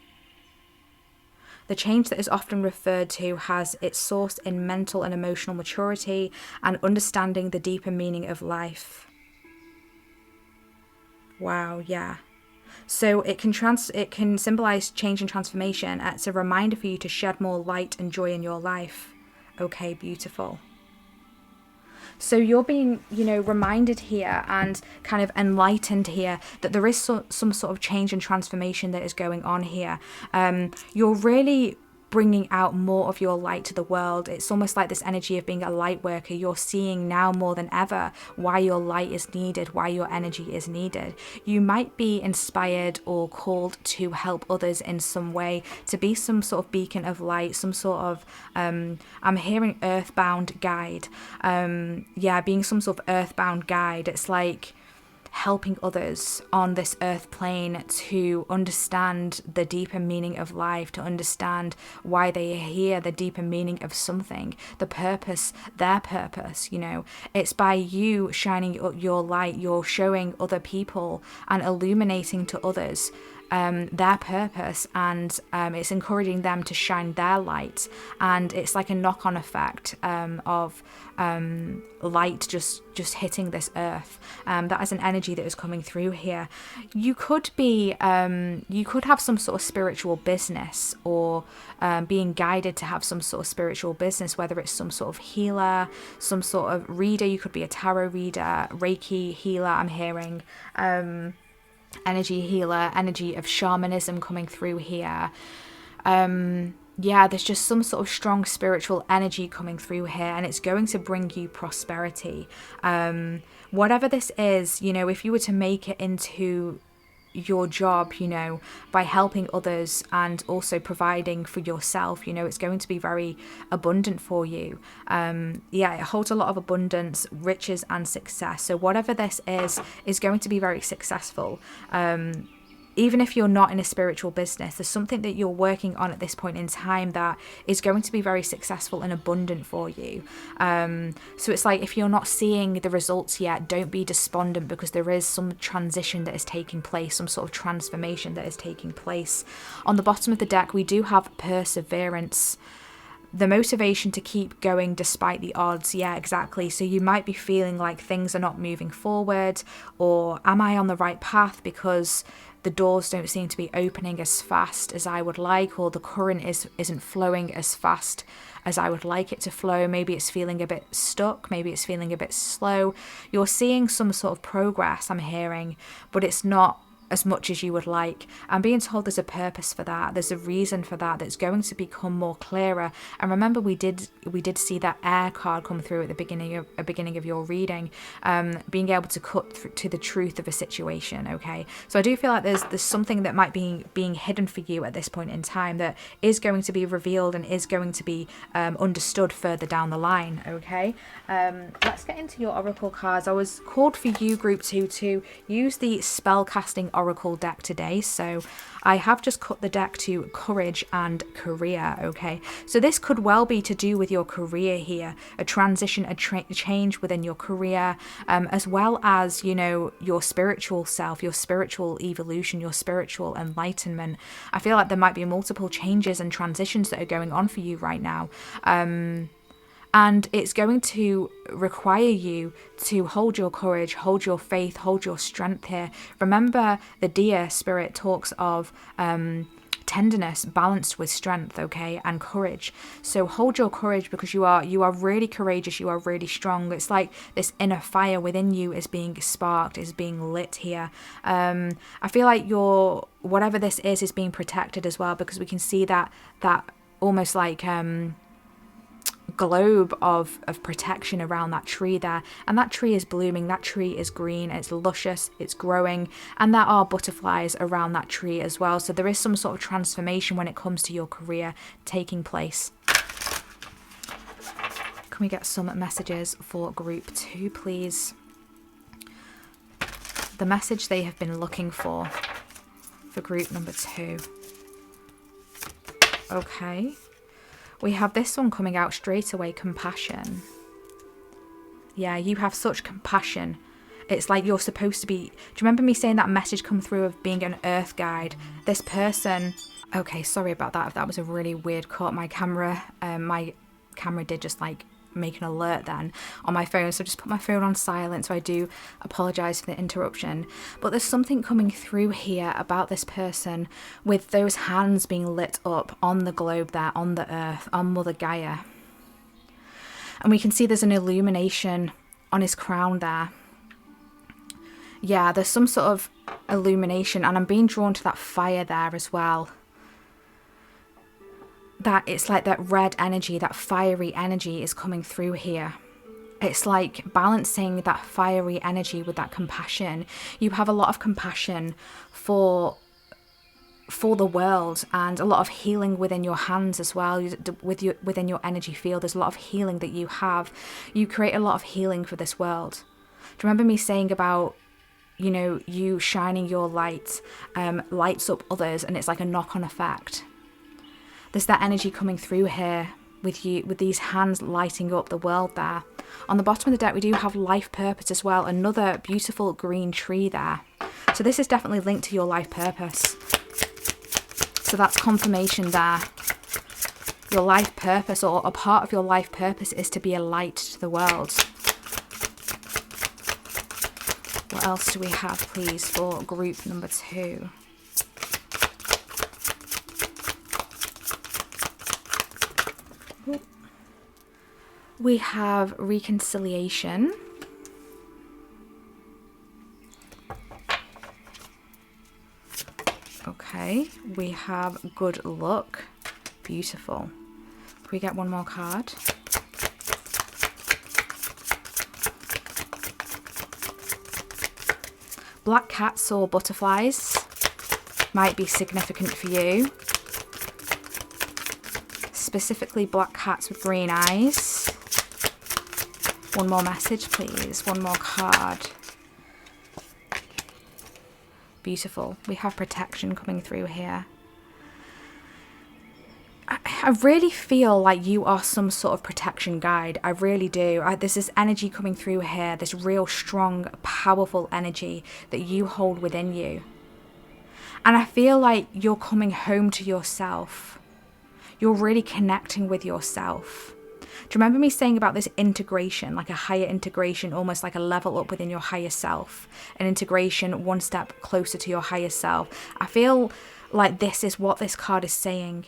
The change that is often referred to has its source in mental and emotional maturity and understanding the deeper meaning of life. Wow, yeah. So it can symbolize change and transformation. It's a reminder for you to shed more light and joy in your life. Okay, beautiful. So you're being, you know, reminded here and kind of enlightened here that there is some sort of change and transformation that is going on here. You're really bringing out more of your light to the world. It's almost like this energy of being a light worker. You're seeing now more than ever why your light is needed, why your energy is needed. You might be inspired or called to help others in some way, to be some sort of beacon of light, some sort of, I'm hearing earthbound guide. Being some sort of earthbound guide. It's like helping others on this earth plane to understand the deeper meaning of life, to understand why they are here, the deeper meaning of something, the purpose, their purpose, you know. It's by you shining your light, you're showing other people and illuminating to others their purpose, and it's encouraging them to shine their light, and it's like a knock-on effect of light just hitting this earth. That is an energy that is coming through here. You could have some sort of spiritual business, or being guided to have some sort of spiritual business, whether it's some sort of healer, some sort of reader. You could be a tarot reader, Reiki healer, I'm hearing. Energy healer, energy of shamanism coming through here. There's just some sort of strong spiritual energy coming through here, and it's going to bring you prosperity. Whatever this is, you know, if you were to make it into your job, you know, by helping others and also providing for yourself, you know, it's going to be very abundant for you. It holds a lot of abundance, riches, and success. So whatever this is going to be very successful. Even if you're not in a spiritual business, there's something that you're working on at this point in time that is going to be very successful and abundant for you. So it's like, if you're not seeing the results yet, don't be despondent, because there is some transition that is taking place, some sort of transformation that is taking place. On the bottom of the deck, we do have perseverance. The motivation to keep going despite the odds. Yeah, exactly. So you might be feeling like things are not moving forward, or am I on the right path, because the doors don't seem to be opening as fast as I would like, or the current isn't flowing as fast as I would like it to flow. Maybe it's feeling a bit stuck, maybe it's feeling a bit slow. You're seeing some sort of progress, I'm hearing, but it's not as much as you would like. I'm being told there's a purpose for that. There's a reason for that that's going to become more clearer. And remember, we did see that air card come through at the beginning of your reading, being able to cut to the truth of a situation. Okay, so I do feel like there's something that might be being hidden for you at this point in time that is going to be revealed and is going to be understood further down the line. Okay, let's get into your oracle cards. I was called for you, group 2, to use the spell casting oracle deck today. So I have just cut the deck to courage and career. Okay, so this could well be to do with your career here, a transition, a change within your career, as well as, you know, your spiritual self, your spiritual evolution, your spiritual enlightenment. I feel like there might be multiple changes and transitions that are going on for you right now. And it's going to require you to hold your courage, hold your faith, hold your strength here. Remember, the deer spirit talks of tenderness balanced with strength, okay, and courage. So hold your courage, because you are really courageous, you are really strong. It's like this inner fire within you is being sparked, is being lit here. I feel like your, whatever this is being protected as well, because we can see that almost like globe of protection around that tree there, and that tree is blooming, that tree is green, it's luscious, it's growing, and there are butterflies around that tree as well. So there is some sort of transformation when it comes to your career taking place. Can we get some messages for group 2, please? The message they have been looking for group number 2. Okay. We have this one coming out straight away, compassion. Yeah, you have such compassion. It's like you're supposed to be... Do you remember me saying that message come through of being an earth guide? This person... Okay, sorry about that. If that was a really weird cut. My camera did just like make an alert then on my phone, so just put my phone on silent, so I do apologize for the interruption. But there's something coming through here about this person with those hands being lit up on the globe there, on the earth, on Mother Gaia, and we can see there's an illumination on his crown there. Yeah, there's some sort of illumination, and I'm being drawn to that fire there as well. That it's like that red energy, that fiery energy is coming through here. It's like balancing that fiery energy with that compassion. You have a lot of compassion for the world, and a lot of healing within your hands as well. Within your energy field, there's a lot of healing that you have. You create a lot of healing for this world. Do you remember me saying about, you know, you shining your light lights up others, and it's like a knock-on effect? There's that energy coming through here with you, with these hands lighting up the world there. On the bottom of the deck, we do have life purpose as well. Another beautiful green tree there. So this is definitely linked to your life purpose. So that's confirmation there. Your life purpose, or a part of your life purpose, is to be a light to the world. What else do we have, please, for group number 2? We have reconciliation. Okay, we have good luck. Beautiful. Can we get one more card? Black cats or butterflies might be significant for you. Specifically black cats with green eyes. One more message, please. One more card. Beautiful. We have protection coming through here. I really feel like you are some sort of protection guide. I really do. There's this energy coming through here, this real strong, powerful energy that you hold within you. And I feel like you're coming home to yourself. You're really connecting with yourself. Do you remember me saying about this integration, like a higher integration, almost like a level up within your higher self? An integration one step closer to your higher self. I feel like this is what this card is saying.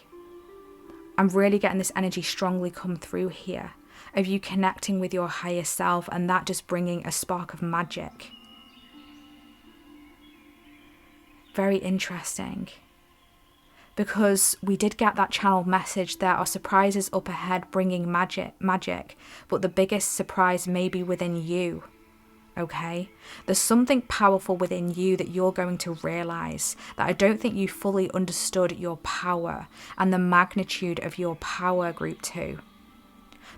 I'm really getting this energy strongly come through here of you connecting with your higher self, and that just bringing a spark of magic. Very interesting. Because we did get that channeled message, there are surprises up ahead bringing magic, but the biggest surprise may be within you, okay? There's something powerful within you that you're going to realize, that I don't think you fully understood your power and the magnitude of your power, group 2.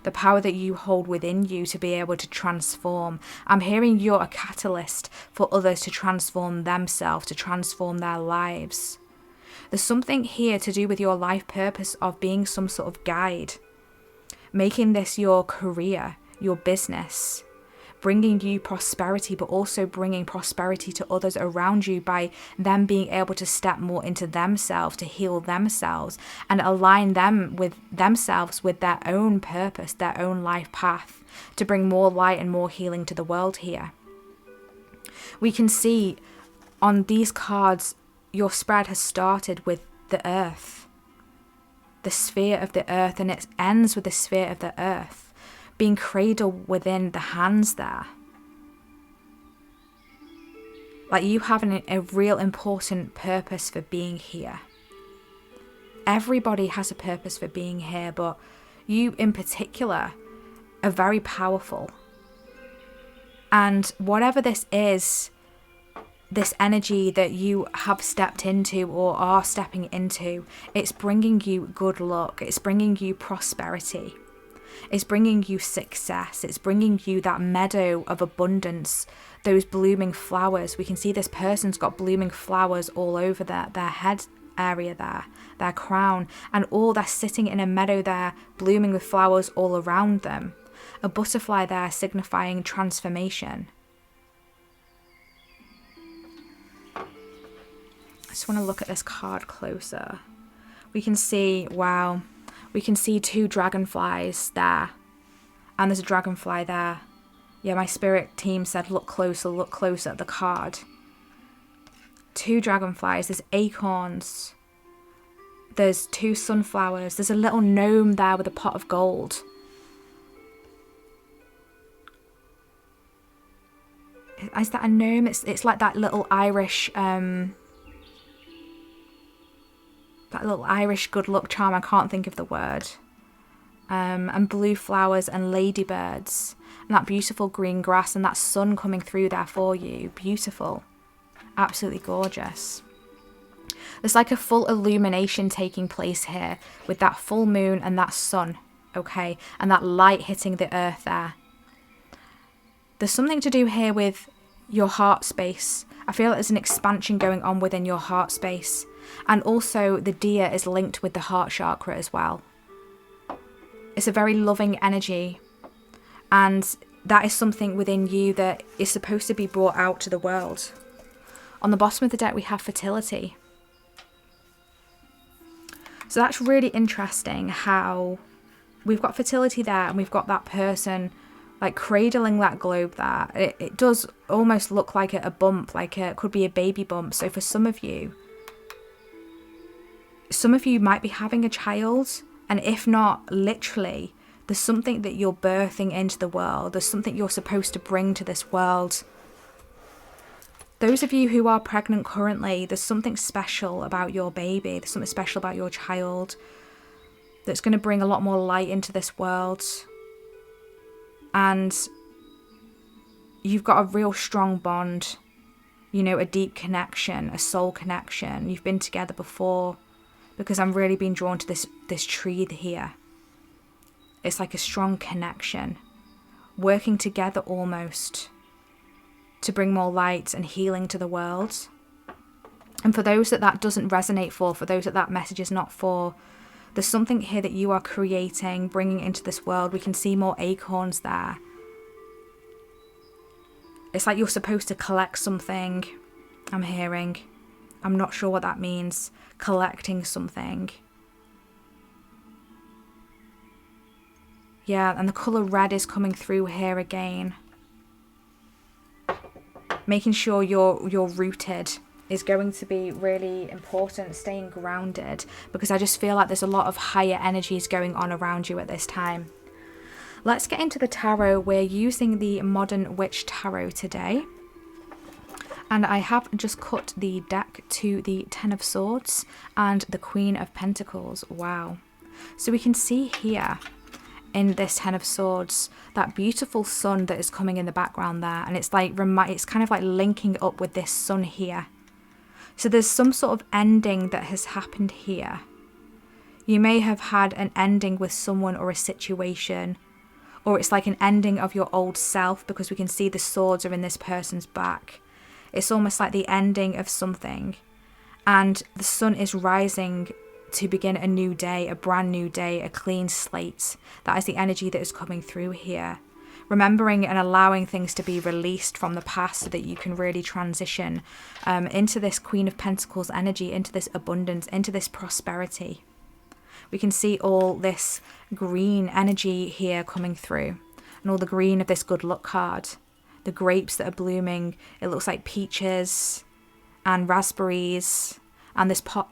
the power that you hold within you to be able to transform. I'm hearing you're a catalyst for others to transform themselves, to transform their lives. There's something here to do with your life purpose of being some sort of guide, making this your career, your business, bringing you prosperity, but also bringing prosperity to others around you by them being able to step more into themselves, to heal themselves and align them with themselves with their own purpose, their own life path, to bring more light and more healing to the world here. We can see on these cards, your spread has started with the earth, the sphere of the earth, and it ends with the sphere of the earth being cradled within the hands there. Like you having a real important purpose for being here. Everybody has a purpose for being here, but you in particular are very powerful. And whatever this is, this energy that you have stepped into or are stepping into, it's bringing you good luck. It's bringing you prosperity. It's bringing you success. It's bringing you that meadow of abundance, those blooming flowers. We can see this person's got blooming flowers all over their head area there, their crown, and all they're sitting in a meadow there, blooming with flowers all around them. A butterfly there signifying transformation. I just want to look at this card closer. We can see, wow, we can see 2 dragonflies there. And there's a dragonfly there. Yeah, my spirit team said look closer at the card. 2 dragonflies, there's acorns. There's 2 sunflowers. There's a little gnome there with a pot of gold. Is that a gnome? It's like that little Irish good luck charm. I can't think of the word. And blue flowers and ladybirds and that beautiful green grass and that sun coming through there for you. Beautiful. Absolutely gorgeous. There's like a full illumination taking place here with that full moon and that sun, okay, and that light hitting the earth there. There's something to do here with your heart space. I feel like there's an expansion going on within your heart space. And also the deer is linked with the heart chakra as well. It's a very loving energy. And that is something within you that is supposed to be brought out to the world. On the bottom of the deck, we have fertility. So that's really interesting how we've got fertility there and we've got that person like cradling that globe there. It does almost look like a bump, like it could be a baby bump. So for some of you might be having a child, and if not, literally, there's something that you're birthing into the world. There's something you're supposed to bring to this world. Those of you who are pregnant currently, there's something special about your baby. There's something special about your child that's going to bring a lot more light into this world. And you've got a real strong bond, you know, a deep connection, a soul connection. You've been together before, because I'm really being drawn to this tree here. It's like a strong connection, working together almost to bring more light and healing to the world. And for those that doesn't resonate for those that message is not for, there's something here that you are creating, bringing into this world. We can see more acorns there. It's like you're supposed to collect something, I'm hearing. I'm not sure what that means. Collecting something. Yeah, and the colour red is coming through here again. Making sure you're rooted is going to be really important, staying grounded, because I just feel like there's a lot of higher energies going on around you at this time. Let's get into the tarot. We're using the Modern Witch Tarot today. And I have just cut the deck to the Ten of Swords and the Queen of Pentacles. Wow. So we can see here in this Ten of Swords that beautiful sun that is coming in the background there. And it's like, it's kind of like linking up with this sun here. So there's some sort of ending that has happened here. You may have had an ending with someone or a situation or it's like an ending of your old self, because we can see the swords are in this person's back. It's almost like the ending of something, and the sun is rising to begin a new day, a brand new day, a clean slate. That is the energy that is coming through here. Remembering and allowing things to be released from the past so that you can really transition into this Queen of Pentacles energy, into this abundance, into this prosperity. We can see all this green energy here coming through, and all the green of this good luck card. The grapes that are blooming, it looks like peaches and raspberries, and this pot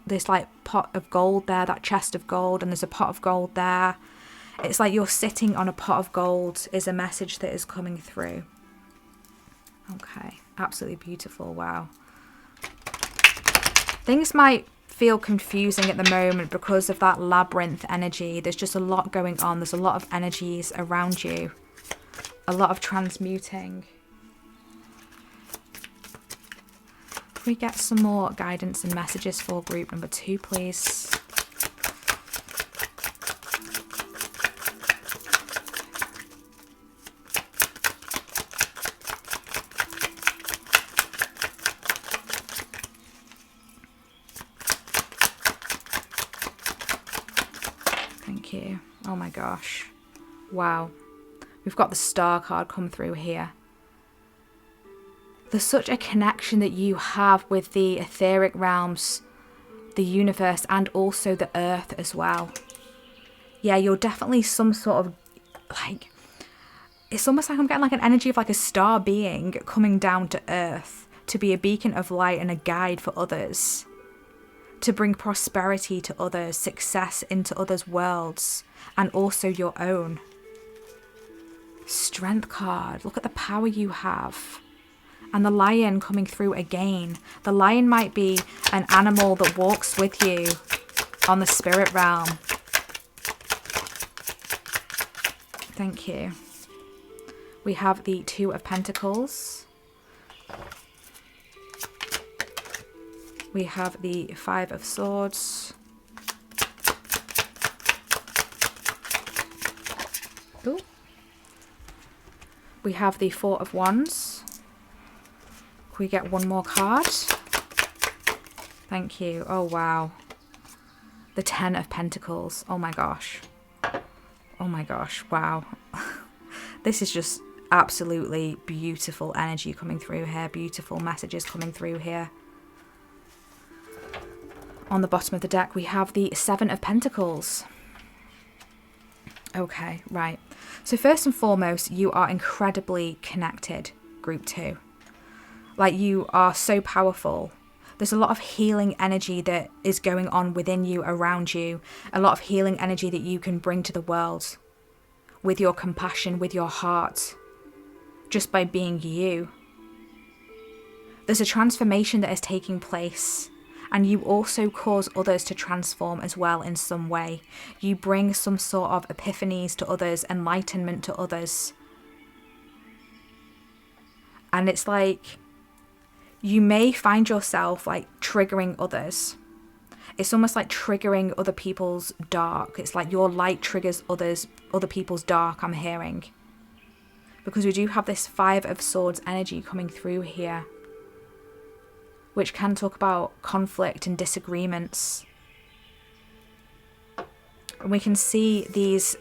of gold there, that chest of gold, and there's a pot of gold there. It's like you're sitting on a pot of gold is a message that is coming through. Okay, absolutely beautiful. Wow. Things might feel confusing at the moment because of that labyrinth energy. There's just a lot going on. There's a lot of energies around you. A lot of transmuting. Can we get some more guidance and messages for group number 2, please? Thank you. Oh my gosh. Wow. We've got the Star card come through here. There's such a connection that you have with the etheric realms, the universe, and also the earth as well. Yeah, you're definitely some sort of, like, it's almost like I'm getting like an energy of like a star being coming down to earth to be a beacon of light and a guide for others, to bring prosperity to others, success into others' worlds, and also your own. Strength card. Look at the power you have. And the lion coming through again. The lion might be an animal that walks with you on the spirit realm. Thank you. We have the 2 of Pentacles. We have the 5 of Swords. Ooh. We have the 4 of Wands. Can we get one more card? Thank you. Oh, wow. The 10 of Pentacles. Oh my gosh. Oh my gosh. Wow. This is just absolutely beautiful energy coming through here. Beautiful messages coming through here. On the bottom of the deck, we have the 7 of Pentacles. Okay, right. So first and foremost, you are incredibly connected, group 2. Like, you are so powerful. There's a lot of healing energy that is going on within you, around you. A lot of healing energy that you can bring to the world with your compassion, with your heart, just by being you. There's a transformation that is taking place, and you also cause others to transform as well in some way. You bring some sort of epiphanies to others, enlightenment to others. And it's like, you may find yourself like triggering others. It's almost like triggering other people's dark. It's like your light triggers other people's dark, I'm hearing. Because we do have this 5 of Swords energy coming through here, which can talk about conflict and disagreements. And we can see these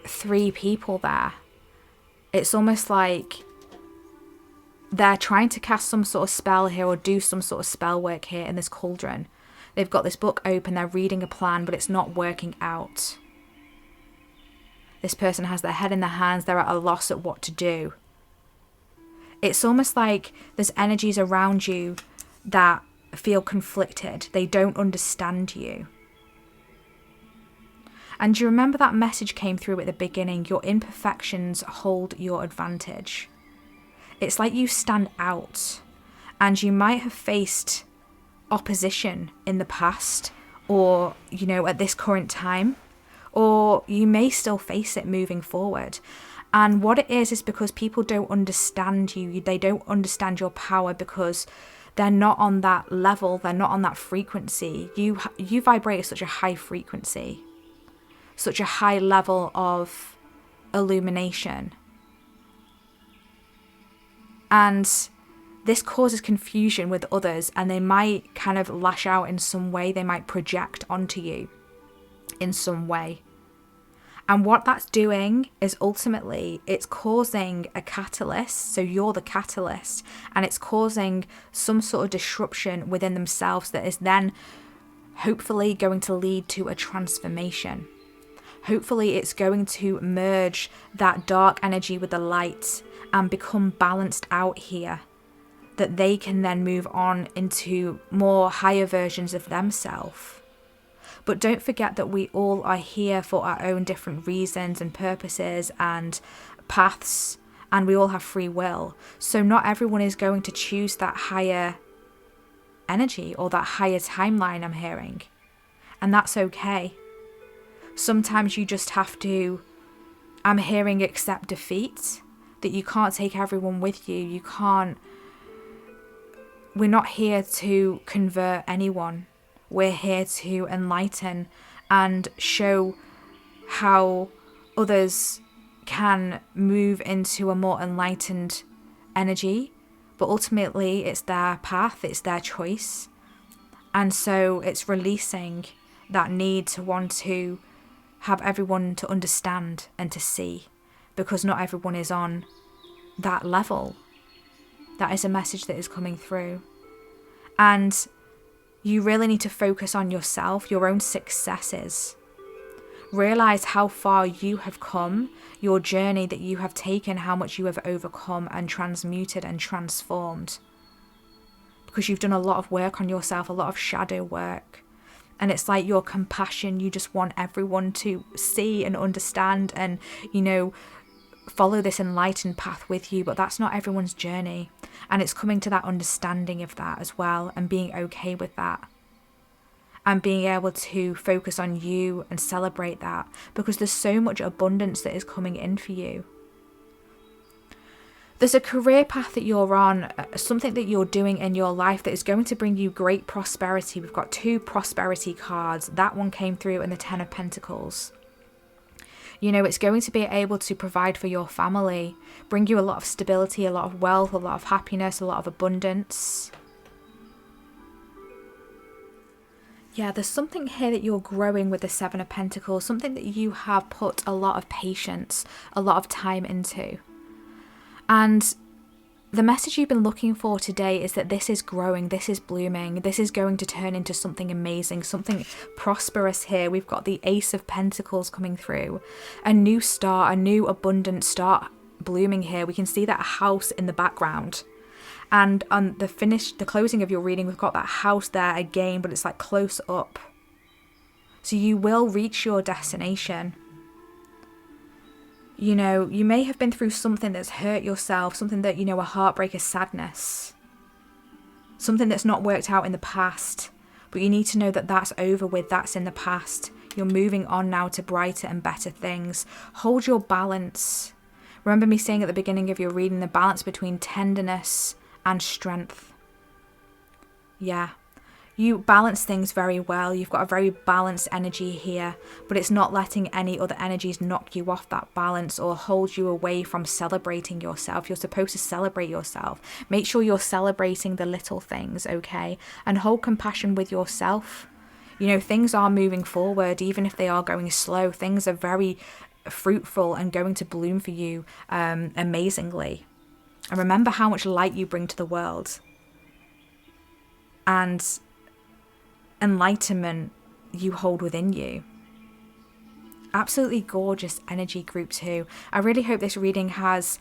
3 people there. It's almost like they're trying to cast some sort of spell here, or do some sort of spell work here in this cauldron. They've got this book open, they're reading a plan, but it's not working out. This person has their head in their hands, they're at a loss at what to do. It's almost like there's energies around you that feel conflicted. They don't understand you. And do you remember that message came through at the beginning? Your imperfections hold your advantage. It's like you stand out, and you might have faced opposition in the past, or, you know, at this current time, or you may still face it moving forward. And what it is because people don't understand you. They don't understand your power because they're not on that level. They're not on that frequency. You vibrate at such a high frequency, such a high level of illumination. And this causes confusion with others, and they might kind of lash out in some way. They might project onto you in some way. And what that's doing is ultimately it's causing a catalyst. So you're the catalyst, and it's causing some sort of disruption within themselves that is then hopefully going to lead to a transformation. Hopefully it's going to merge that dark energy with the light and become balanced out here, that they can then move on into more higher versions of themselves. But don't forget that we all are here for our own different reasons and purposes and paths, and we all have free will. So not everyone is going to choose that higher energy or that higher timeline I'm hearing. And that's okay. Sometimes you just have to, I'm hearing, accept defeat, that you can't take everyone with you. We're not here to convert anyone. We're here to enlighten and show how others can move into a more enlightened energy. But ultimately, it's their path, it's their choice. And so it's releasing that need to want to have everyone to understand and to see, because not everyone is on that level. That is a message that is coming through. And you really need to focus on yourself, your own successes. Realize how far you have come, your journey that you have taken, how much you have overcome and transmuted and transformed. Because you've done a lot of work on yourself, a lot of shadow work. And it's like your compassion, you just want everyone to see and understand and, follow this enlightened path with you. But that's not everyone's journey. And it's coming to that understanding of that as well, and being okay with that. And being able to focus on you and celebrate that, because there's so much abundance that is coming in for you. There's a career path that you're on, something that you're doing in your life that is going to bring you great prosperity. We've got 2 prosperity cards. That one came through in the 10 of Pentacles. It's going to be able to provide for your family, bring you a lot of stability, a lot of wealth, a lot of happiness, a lot of abundance. Yeah, there's something here that you're growing with the 7 of Pentacles, something that you have put a lot of patience, a lot of time into. And the message you've been looking for today is that this is growing, this is blooming, this is going to turn into something amazing, something prosperous here. We've got the Ace of Pentacles coming through, a new start, a new abundant start blooming here. We can see that house in the background. And on the closing of your reading, we've got that house there again, but it's like close up. So you will reach your destination. You may have been through something that's hurt yourself, something that, a heartbreak, a sadness, something that's not worked out in the past. But you need to know that that's over with, that's in the past. You're moving on now to brighter and better things. Hold your balance. Remember me saying at the beginning of your reading, the balance between tenderness and strength. Yeah. You balance things very well. You've got a very balanced energy here, but it's not letting any other energies knock you off that balance or hold you away from celebrating yourself. You're supposed to celebrate yourself. Make sure you're celebrating the little things, okay? And hold compassion with yourself. Things are moving forward, even if they are going slow. Things are very fruitful and going to bloom for you amazingly. And remember how much light you bring to the world. And enlightenment you hold within you. Absolutely gorgeous energy, group 2. I really hope this reading has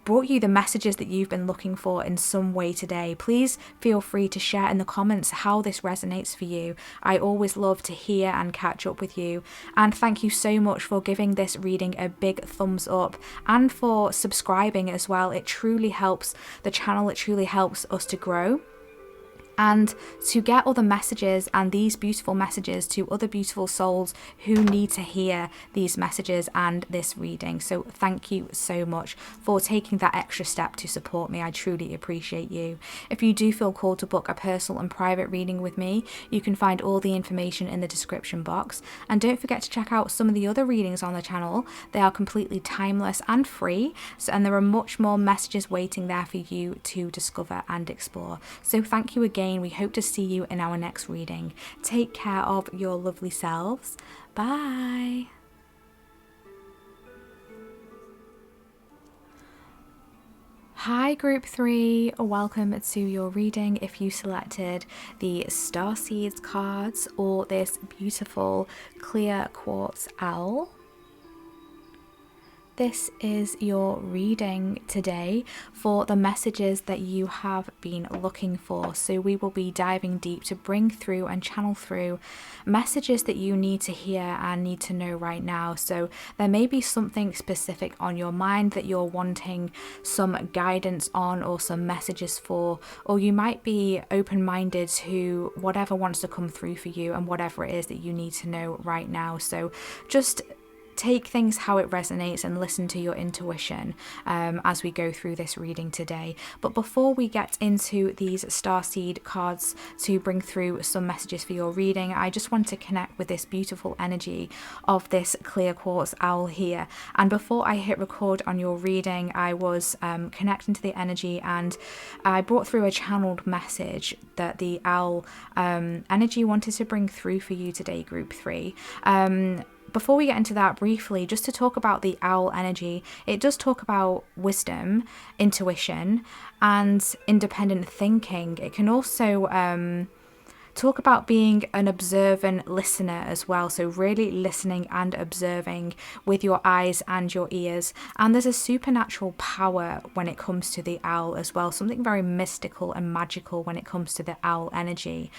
brought you the messages that you've been looking for in some way today. Please feel free to share in the comments how this resonates for you. I always love to hear and catch up with you. And thank you so much for giving this reading a big thumbs up and for subscribing as well. It truly helps the channel. It truly helps us to grow. and to get other messages and these beautiful messages to other beautiful souls who need to hear these messages and this reading. So thank you so much for taking that extra step to support me. I truly appreciate you. If you do feel called to book a personal and private reading with me, you can find all the information in the description box. And don't forget to check out some of the other readings on the channel. They are completely timeless and free, and there are much more messages waiting there for you to discover and explore. So thank you again. We hope to see you in our next reading. Take care of your lovely selves. Bye. Hi Group 3, welcome to your reading. If you selected the Starseeds cards or this beautiful clear quartz owl, this is your reading today for the messages that you have been looking for. So we will be diving deep to bring through and channel through messages that you need to hear and need to know right now. So there may be something specific on your mind that you're wanting some guidance on or some messages for, or you might be open-minded to whatever wants to come through for you and whatever it is that you need to know right now. So just take things how it resonates and listen to your intuition as we go through this reading today. But before we get into these starseed cards to bring through some messages for your reading, I just want to connect with this beautiful energy of this clear quartz owl here. And before I hit record on your reading, I was connecting to the energy, and I brought through a channeled message that the owl energy wanted to bring through for you today, Group 3. Before we get into that, briefly, just to talk about the owl energy, it does talk about wisdom, intuition, and independent thinking. It can also talk about being an observant listener as well, so really listening and observing with your eyes and your ears. And there's a supernatural power when it comes to the owl as well, something very mystical and magical when it comes to the owl energy.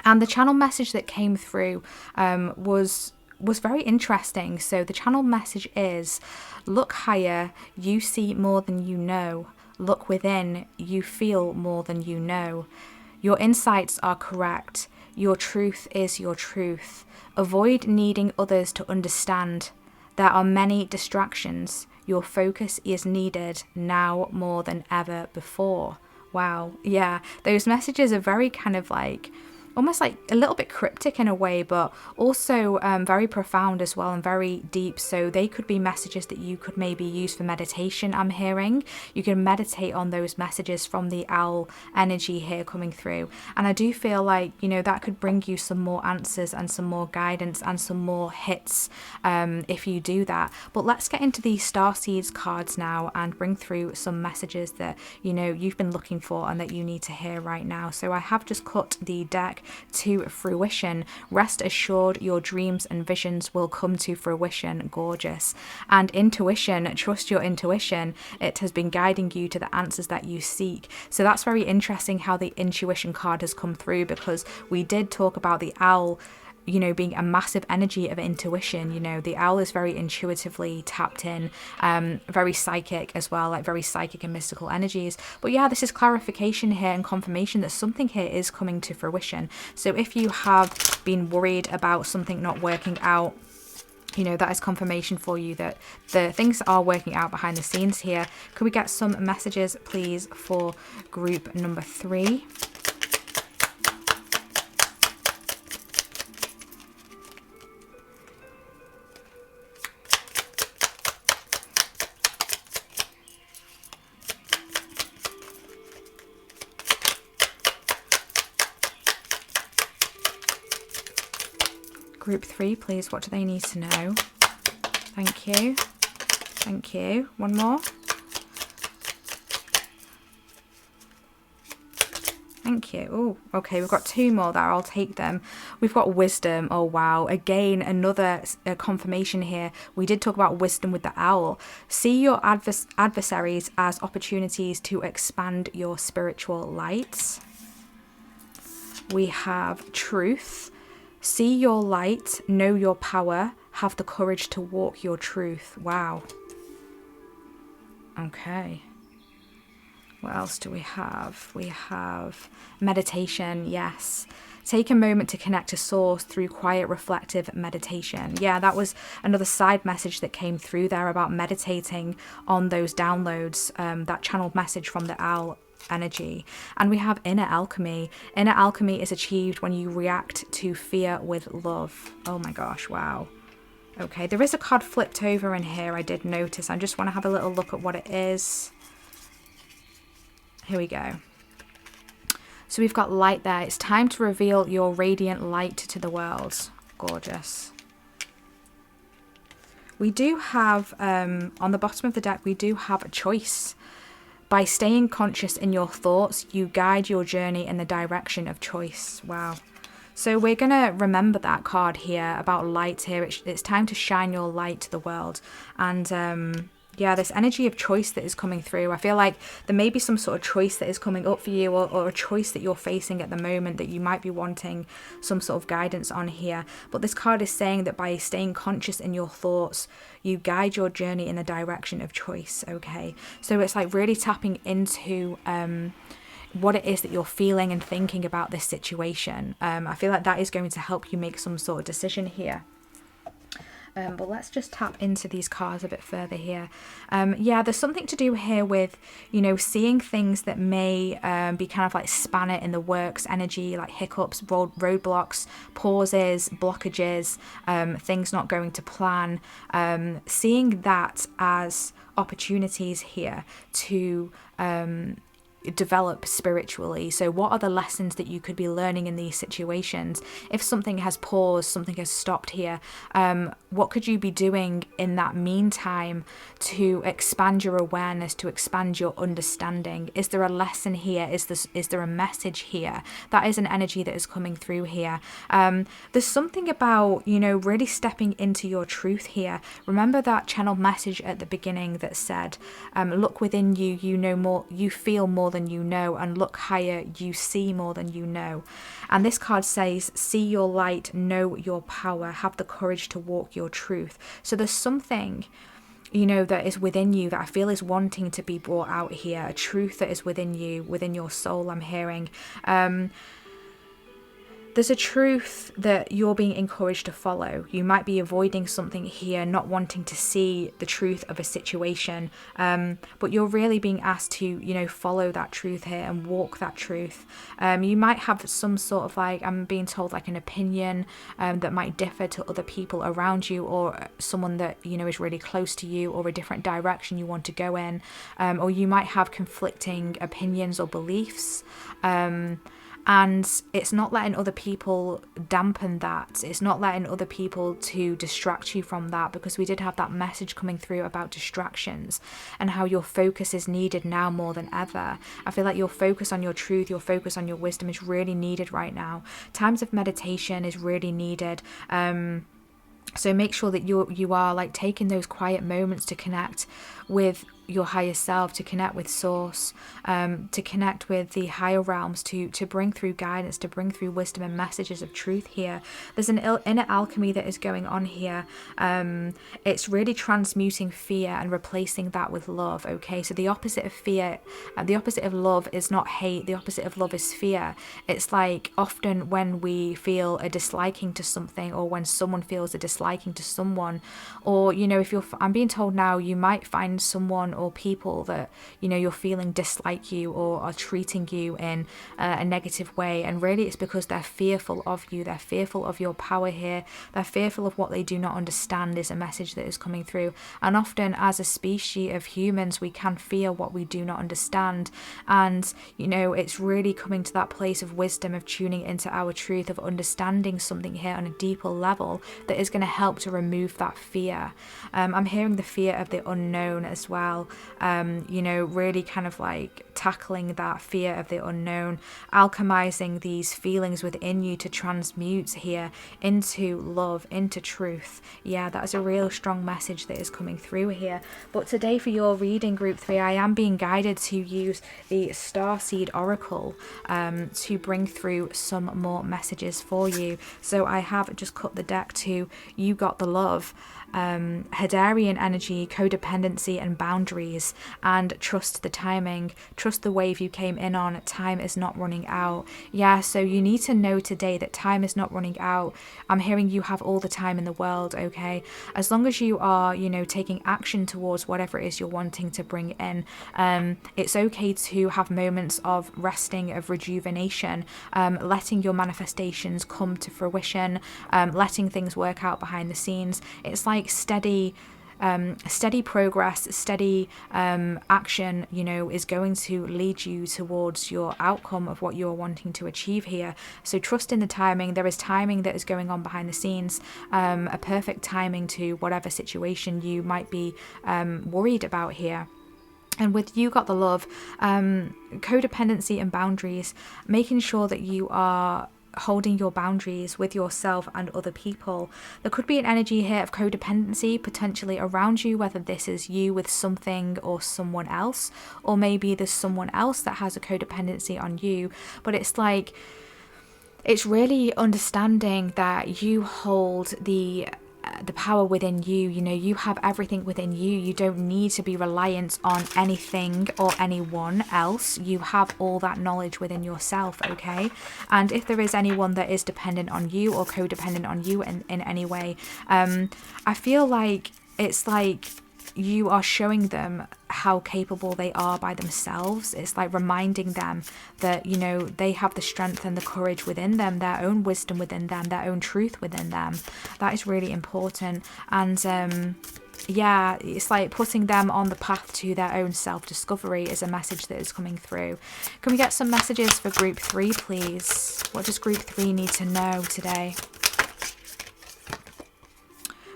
And the channel message that came through was very interesting. So the channel message is: look higher, you see more than you know. Look within, you feel more than you know. Your insights are correct. Your truth is your truth. Avoid needing others to understand. There are many distractions. Your focus is needed now more than ever before. Wow. Yeah, those messages are very kind of like almost like a little bit cryptic in a way, but also very profound as well and very deep. So they could be messages that you could maybe use for meditation. I'm hearing you can meditate on those messages from the owl energy here coming through. And I do feel like, you know, that could bring you some more answers and some more guidance and some more hits if you do that. But let's get into these Starseeds cards now and bring through some messages that, you know, you've been looking for and that you need to hear right now. So I have just cut the deck to fruition. Rest assured, your dreams and visions will come to fruition. Gorgeous. And intuition, trust your intuition. It has been guiding you to the answers that you seek. So that's very interesting how the intuition card has come through, because we did talk about the owl, you know, being a massive energy of intuition. You know, the owl is very intuitively tapped in, very psychic as well, like very psychic and mystical energies. But yeah, this is clarification here and confirmation that something here is coming to fruition. So if you have been worried about something not working out, you know, that is confirmation for you that the things are working out behind the scenes here. Could we get some messages, please, for group number 3? Group 3, please, what do they need to know? Thank you. Thank you. One more. Thank you. Oh, okay, we've got 2 more there. I'll take them. We've got wisdom. Oh, wow. Again, another confirmation here. We did talk about wisdom with the owl. See your adversaries as opportunities to expand your spiritual lights. We have truth. See your light, know your power, have the courage to walk your truth. Wow. Okay. What else do we have? We have meditation, yes. Take a moment to connect to source through quiet, reflective meditation. Yeah, that was another side message that came through there about meditating on those downloads, that channeled message from the owl energy. And we have inner alchemy. Inner alchemy is achieved when you react to fear with love. Oh my gosh, wow. Okay, there is a card flipped over in here, I did notice. I just want to have a little look at what it is. Here we go. So we've got light there. It's time to reveal your radiant light to the world. Gorgeous. We do have, on the bottom of the deck, we do have a choice. By staying conscious in your thoughts, you guide your journey in the direction of choice. Wow. So we're going to remember that card here about light here. It's time to shine your light to the world. And yeah, this energy of choice that is coming through. I feel like there may be some sort of choice that is coming up for you, or a choice that you're facing at the moment that you might be wanting some sort of guidance on here. But this card is saying that by staying conscious in your thoughts, you guide your journey in the direction of choice. Okay, so it's like really tapping into what it is that you're feeling and thinking about this situation. I feel like that is going to help you make some sort of decision here. But let's just tap into these cards a bit further here. Yeah, there's something to do here with, you know, seeing things that may be kind of like spanner in the works energy, like hiccups, roadblocks, pauses, blockages, things not going to plan. Seeing that as opportunities here to develop spiritually. So what are the lessons that you could be learning in these situations? If something has paused, something has stopped here, what could you be doing in that meantime to expand your awareness, to expand your understanding? Is there a lesson here? Is there a message here? That is an energy that is coming through here. There's something about, you know, really stepping into your truth here. Remember that channel message at the beginning that said, look within you, you know more, you feel more than you know, and look higher, you see more than you know. And this card says, see your light, know your power, have the courage to walk your truth. So there's something, you know, that is within you that I feel is wanting to be brought out here, a truth that is within you, within your soul, I'm hearing. There's a truth that you're being encouraged to follow. You might be avoiding something here, not wanting to see the truth of a situation, but you're really being asked to, you know, follow that truth here and walk that truth. You might have some sort of, like, I'm being told, like an opinion that might differ to other people around you, or someone that, you know, is really close to you, or a different direction you want to go in, or you might have conflicting opinions or beliefs. And it's not letting other people dampen that. It's not letting other people to distract you from that, because we did have that message coming through about distractions and how your focus is needed now more than ever. I feel like your focus on your truth, your focus on your wisdom is really needed right now. Times of meditation is really needed. So make sure that you are like taking those quiet moments to connect with your higher self, to connect with source, to connect with the higher realms, to bring through guidance, to bring through wisdom and messages of truth here. There's an inner alchemy that is going on here. It's really transmuting fear and replacing that with love. Okay, so the opposite of fear, the opposite of love is not hate. The opposite of love is fear. It's like often when we feel a disliking to something, or when someone feels a disliking to someone, or, you know, if I'm being told now, you might find someone or people that, you know, you're feeling dislike you or are treating you in a negative way, and really it's because they're fearful of you, they're fearful of your power here, they're fearful of what they do not understand is a message that is coming through. And often as a species of humans, we can fear what we do not understand, and, you know, it's really coming to that place of wisdom, of tuning into our truth, of understanding something here on a deeper level that is going to help to remove that fear. I'm hearing the fear of the unknown as well. You know, really kind of like tackling that fear of the unknown, alchemizing these feelings within you to transmute here into love, into truth. Yeah, that is a real strong message that is coming through here. But today for your reading, group 3, I am being guided to use the Starseed Oracle to bring through some more messages for you. So I have just cut the deck to You Got the Love, Hadarian energy, codependency and boundaries. boundaries and trust the timing, trust the wave you came in on. Time is not running out. Yeah, so you need to know today that time is not running out. I'm hearing you have all the time in the world, okay? As long as you are, you know, taking action towards whatever it is you're wanting to bring in, it's okay to have moments of resting, of rejuvenation, letting your manifestations come to fruition, letting things work out behind the scenes. It's like steady progress, steady action, you know, is going to lead you towards your outcome of what you're wanting to achieve here. So trust in the timing. There is timing that is going on behind the scenes, a perfect timing to whatever situation you might be worried about here. And with You Got the Love, codependency and boundaries, making sure that you are holding your boundaries with yourself and other people. There could be an energy here of codependency potentially around you, whether this is you with something or someone else, or maybe there's someone else that has a codependency on you. But it's like, it's really understanding that you hold the power within you. You know, you have everything within you. You don't need to be reliant on anything or anyone else. You have all that knowledge within yourself, okay? And if there is anyone that is dependent on you or codependent on you in any way, I feel like it's like you are showing them how capable they are by themselves. It's like reminding them that, you know, they have the strength and the courage within them, their own wisdom within them, their own truth within them. That is really important. And yeah, it's like putting them on the path to their own self-discovery is a message that is coming through. Can we get some messages for group 3, please? What does group 3 need to know today?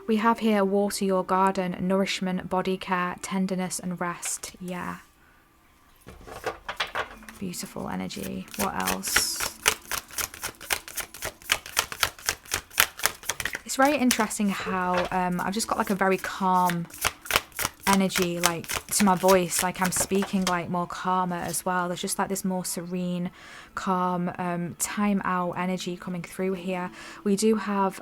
We have here water your garden, nourishment, body care, tenderness and rest. Yeah. Beautiful energy. What else? It's very interesting how I've just got like a very calm energy like to my voice, like I'm speaking like more calmer as well. There's just like this more serene, calm, time out energy coming through here. We do have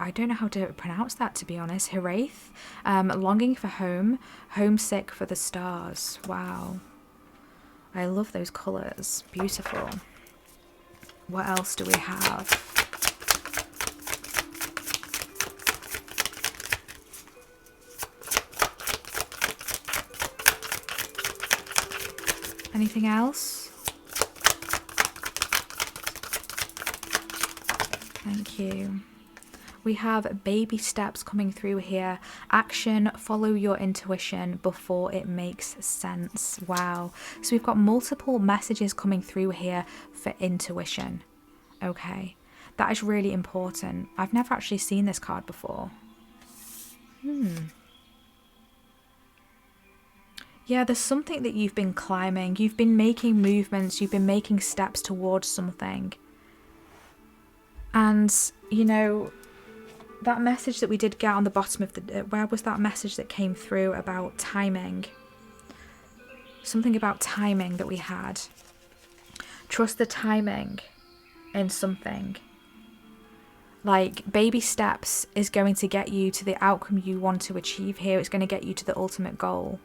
I don't know how to pronounce that, to be honest. Hiraeth, longing for home, homesick for the stars. Wow. I love those colours. Beautiful. What else do we have? Anything else? Thank you. We have baby steps coming through here. Action, follow your intuition before it makes sense. Wow. So we've got multiple messages coming through here for intuition. Okay. That is really important. I've never actually seen this card before. Yeah, there's something that you've been climbing. You've been making movements. You've been making steps towards something. And, you know, that message that we did get on the bottom of the... where was that message that came through about timing? Something about timing that we had. Trust the timing in something. Like, baby steps is going to get you to the outcome you want to achieve here. It's going to get you to the ultimate goal.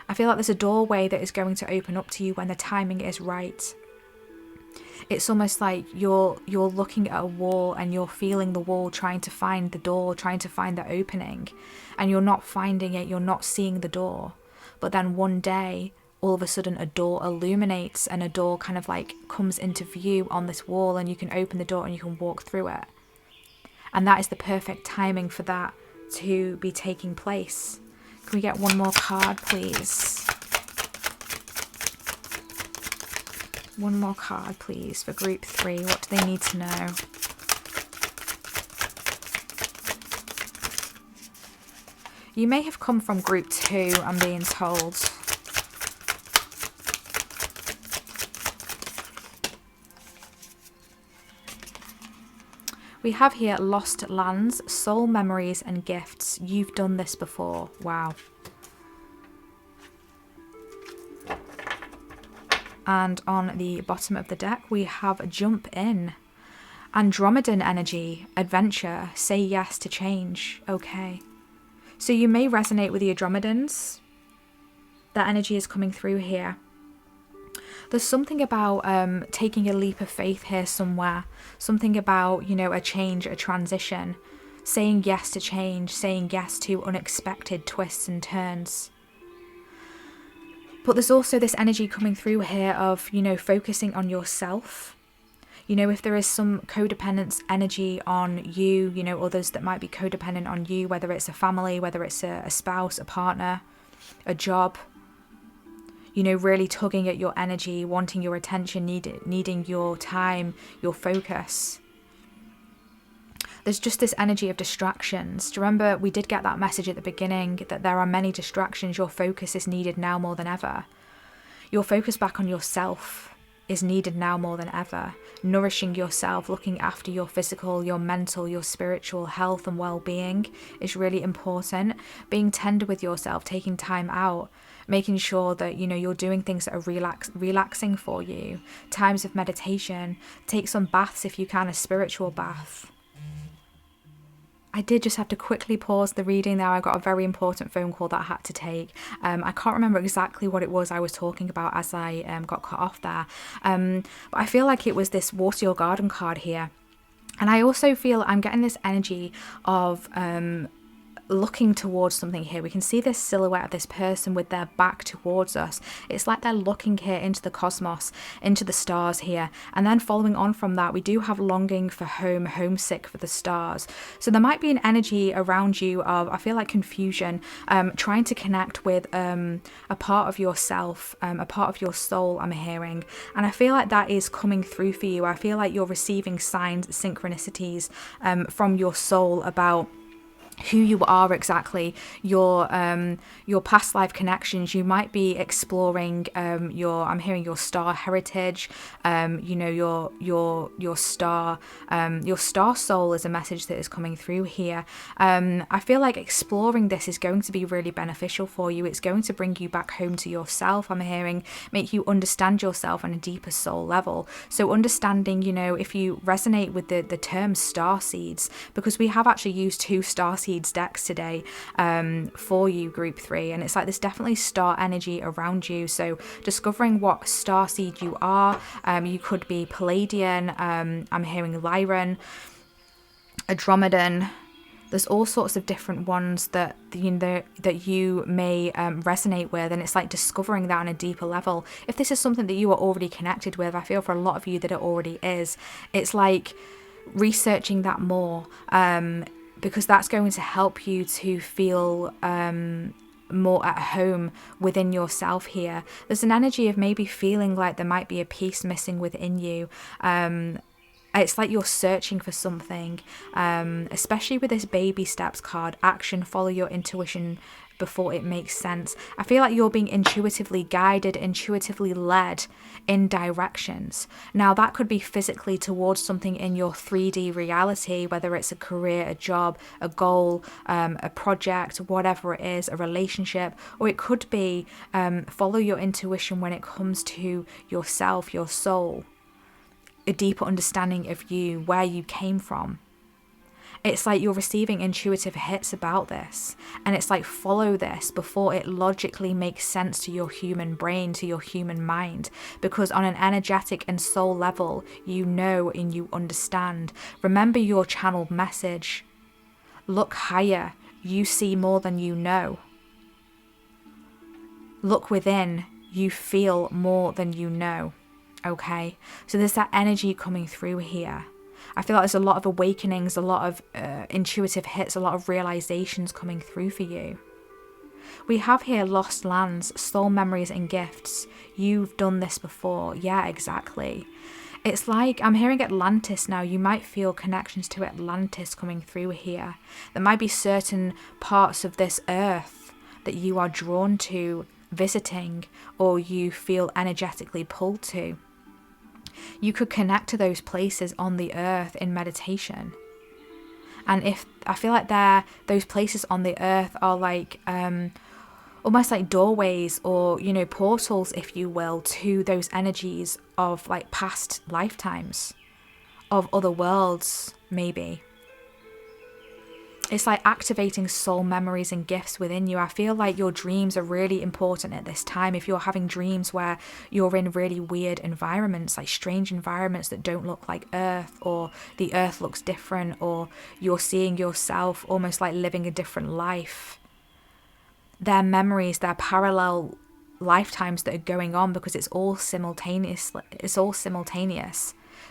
I feel like there's a doorway that is going to open up to you when the timing is right. It's almost like you're looking at a wall and you're feeling the wall, trying to find the door, trying to find the opening, and you're not finding it, you're not seeing the door. But then one day, all of a sudden a door illuminates and a door kind of like comes into view on this wall, and you can open the door and you can walk through it. And that is the perfect timing for that to be taking place. Can we get one more card, please? One more card, please, for group 3. What do they need to know? You may have come from group 2, I'm being told. We have here lost lands, soul memories and gifts. You've done this before. Wow. And on the bottom of the deck, we have jump in. Andromedan energy, adventure, say yes to change. Okay. So you may resonate with the Andromedans. That energy is coming through here. There's something about taking a leap of faith here somewhere. Something about, you know, a change, a transition. Saying yes to change, saying yes to unexpected twists and turns. But there's also this energy coming through here of, you know, focusing on yourself. You know, if there is some codependence energy on you, you know, others that might be codependent on you, whether it's a family, whether it's a spouse, a partner, a job, you know, really tugging at your energy, wanting your attention, needing your time, your focus. There's just this energy of distractions. Do you remember we did get that message at the beginning that there are many distractions? Your focus is needed now more than ever. Your focus back on yourself is needed now more than ever. Nourishing yourself, looking after your physical, your mental, your spiritual health and well-being is really important. Being tender with yourself, taking time out, making sure that, you know, you're doing things that are relaxing for you. Times of meditation. Take some baths if you can, a spiritual bath. I did just have to quickly pause the reading there. I got a very important phone call that I had to take. I can't remember exactly what it was I was talking about as I got cut off there. But I feel like it was this Water Your Garden card here. And I also feel I'm getting this energy of looking towards something here. We can see this silhouette of this person with their back towards us. It's like they're looking here into the cosmos, into the stars here. And then following on from that, we do have longing for home, homesick for the stars. So there might be an energy around you of, I feel like, confusion, trying to connect with a part of yourself, a part of your soul, I'm hearing. And I feel like that is coming through for you. I feel like you're receiving signs, synchronicities from your soul about who you are exactly, your past life connections. You might be exploring I'm hearing your star heritage, you know, your star soul is a message that is coming through here. I feel like exploring this is going to be really beneficial for you. It's going to bring you back home to yourself, I'm hearing, make you understand yourself on a deeper soul level. So understanding, you know, if you resonate with the term star seeds, because we have actually used 2 star seeds decks today for you, group 3, and it's like there's definitely star energy around you. So discovering what star seed you are. You could be Palladian, I'm hearing Lyran, Andromedan. There's all sorts of different ones that you know that you may resonate with, and it's like discovering that on a deeper level. If this is something that you are already connected with, I feel for a lot of you that it already is. It's like researching that more, because that's going to help you to feel more at home within yourself here. There's an energy of maybe feeling like there might be a piece missing within you. It's like you're searching for something, especially with this baby steps card, action, follow your intuition before it makes sense. I feel like you're being intuitively guided, intuitively led in directions. Now that could be physically towards something in your 3D reality, whether it's a career, a job, a goal, a project, whatever it is, a relationship, or it could be follow your intuition when it comes to yourself, your soul, a deeper understanding of you, where you came from. It's like you're receiving intuitive hits about this, and it's like follow this before it logically makes sense to your human brain, to your human mind, because on an energetic and soul level, you know and you understand. Remember your channeled message. Look higher. You see more than you know. Look within. You feel more than you know. Okay? So there's that energy coming through here. I feel like there's a lot of awakenings, a lot of intuitive hits, a lot of realizations coming through for you. We have here lost lands, soul memories and gifts. You've done this before. Yeah, exactly. It's like I'm hearing Atlantis now. You might feel connections to Atlantis coming through here. There might be certain parts of this earth that you are drawn to visiting, or you feel energetically pulled to. You could connect to those places on the earth in meditation. And if I feel like those places on the earth are like almost like doorways, or, you know, portals, if you will, to those energies of like past lifetimes, of other worlds, maybe. It's like activating soul memories and gifts within you. I feel like your dreams are really important at this time. If you're having dreams where you're in really weird environments, like strange environments that don't look like Earth, or the Earth looks different, or you're seeing yourself almost like living a different life, they're memories, they're parallel lifetimes that are going on, because it's all simultaneous.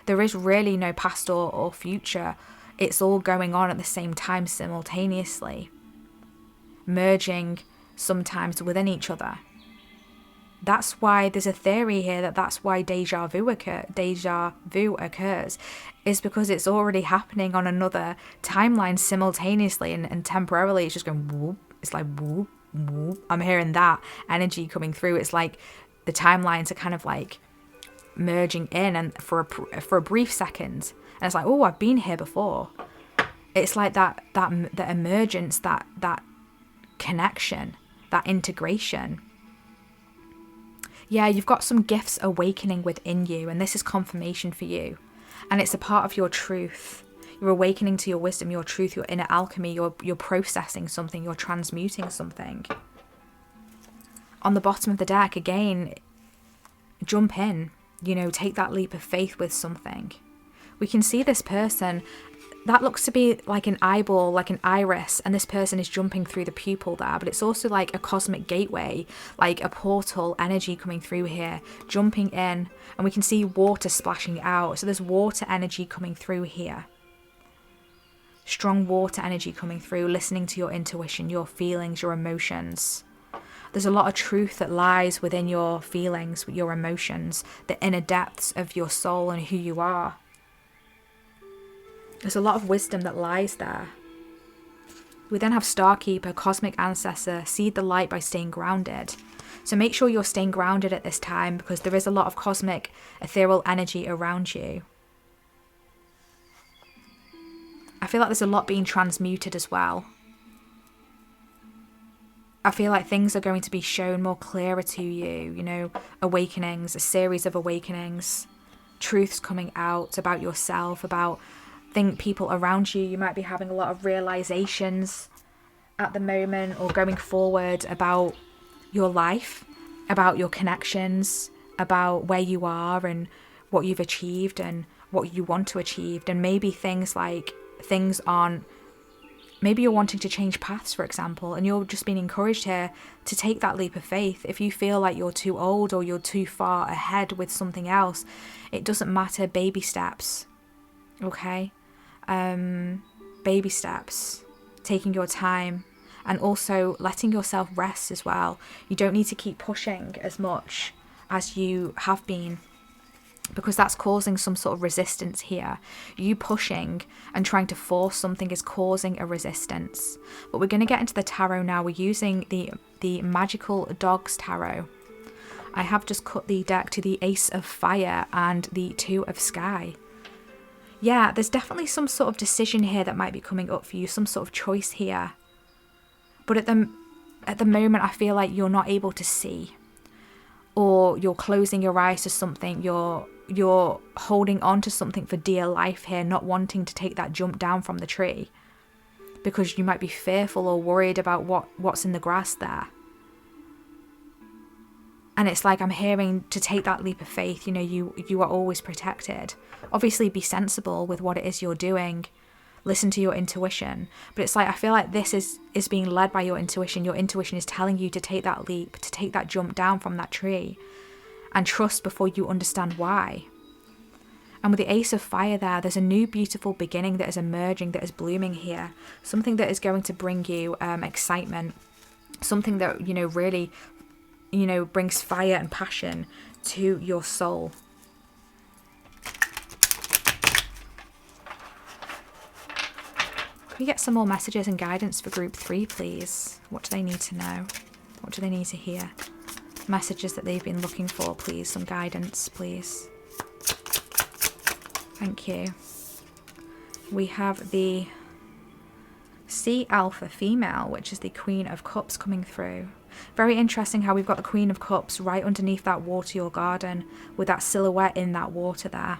There is really no past or future. It's all going on at the same time, simultaneously, merging sometimes within each other. That's why there's a theory here that's why deja vu occurs, is because it's already happening on another timeline simultaneously and temporarily. It's just going whoop. It's like whoop, whoop. I'm hearing that energy coming through. It's like the timelines are kind of like merging in, and for a brief second. And it's like, oh, I've been here before. It's like that emergence, that connection, that integration. Yeah, you've got some gifts awakening within you, and this is confirmation for you. And it's a part of your truth. You're awakening to your wisdom, your truth, your inner alchemy. You're processing something. You're transmuting something. On the bottom of the deck, again, jump in. Take that leap of faith with something. We can see this person, that looks to be like an eyeball, like an iris, and this person is jumping through the pupil there, but it's also like a cosmic gateway, like a portal energy coming through here, jumping in, and we can see water splashing out. So there's water energy coming through here. Strong water energy coming through, listening to your intuition, your feelings, your emotions. There's a lot of truth that lies within your feelings, your emotions, the inner depths of your soul and who you are. There's a lot of wisdom that lies there. We then have Starkeeper, Cosmic Ancestor, seed the light by staying grounded. So make sure you're staying grounded at this time, because there is a lot of cosmic, ethereal energy around you. I feel like there's a lot being transmuted as well. I feel like things are going to be shown more clearer to you, awakenings, a series of awakenings, truths coming out about yourself, about people around you. You might be having a lot of realizations at the moment or going forward about your life, about your connections, about where you are and what you've achieved and what you want to achieve. And maybe maybe you're wanting to change paths, for example, and you're just being encouraged here to take that leap of faith. If you feel like you're too old or you're too far ahead with something else, it doesn't matter. Baby steps, okay? Baby steps, taking your time, and also letting yourself rest as well. You don't need to keep pushing as much as you have been, because that's causing some sort of resistance here. You pushing and trying to force something is causing a resistance. But we're going to get into the tarot now. We're using the Magical Dogs Tarot. I have just cut the deck to the Ace of Fire and the Two of Sky. Yeah, there's definitely some sort of decision here that might be coming up for you, some sort of choice here. But at the moment, I feel like you're not able to see, or you're closing your eyes to something. You're holding on to something for dear life here, not wanting to take that jump down from the tree, because you might be fearful or worried about what's in the grass there. And it's like I'm hearing to take that leap of faith. You are always protected. Obviously, be sensible with what it is you're doing. Listen to your intuition. But it's like I feel like this is being led by your intuition. Your intuition is telling you to take that leap, to take that jump down from that tree, and trust before you understand why. And with the Ace of Fire there's a new beautiful beginning that is emerging, that is blooming here. Something that is going to bring you excitement. Something that, really, brings fire and passion to your soul. Can we get some more messages and guidance for group 3, please? What do they need to know? What do they need to hear? Messages that they've been looking for, please. Some guidance, please. Thank you. We have the Sea Alpha female, which is the Queen of Cups coming through. Very interesting how we've got the Queen of Cups right underneath that water, your garden, with that silhouette in that water there.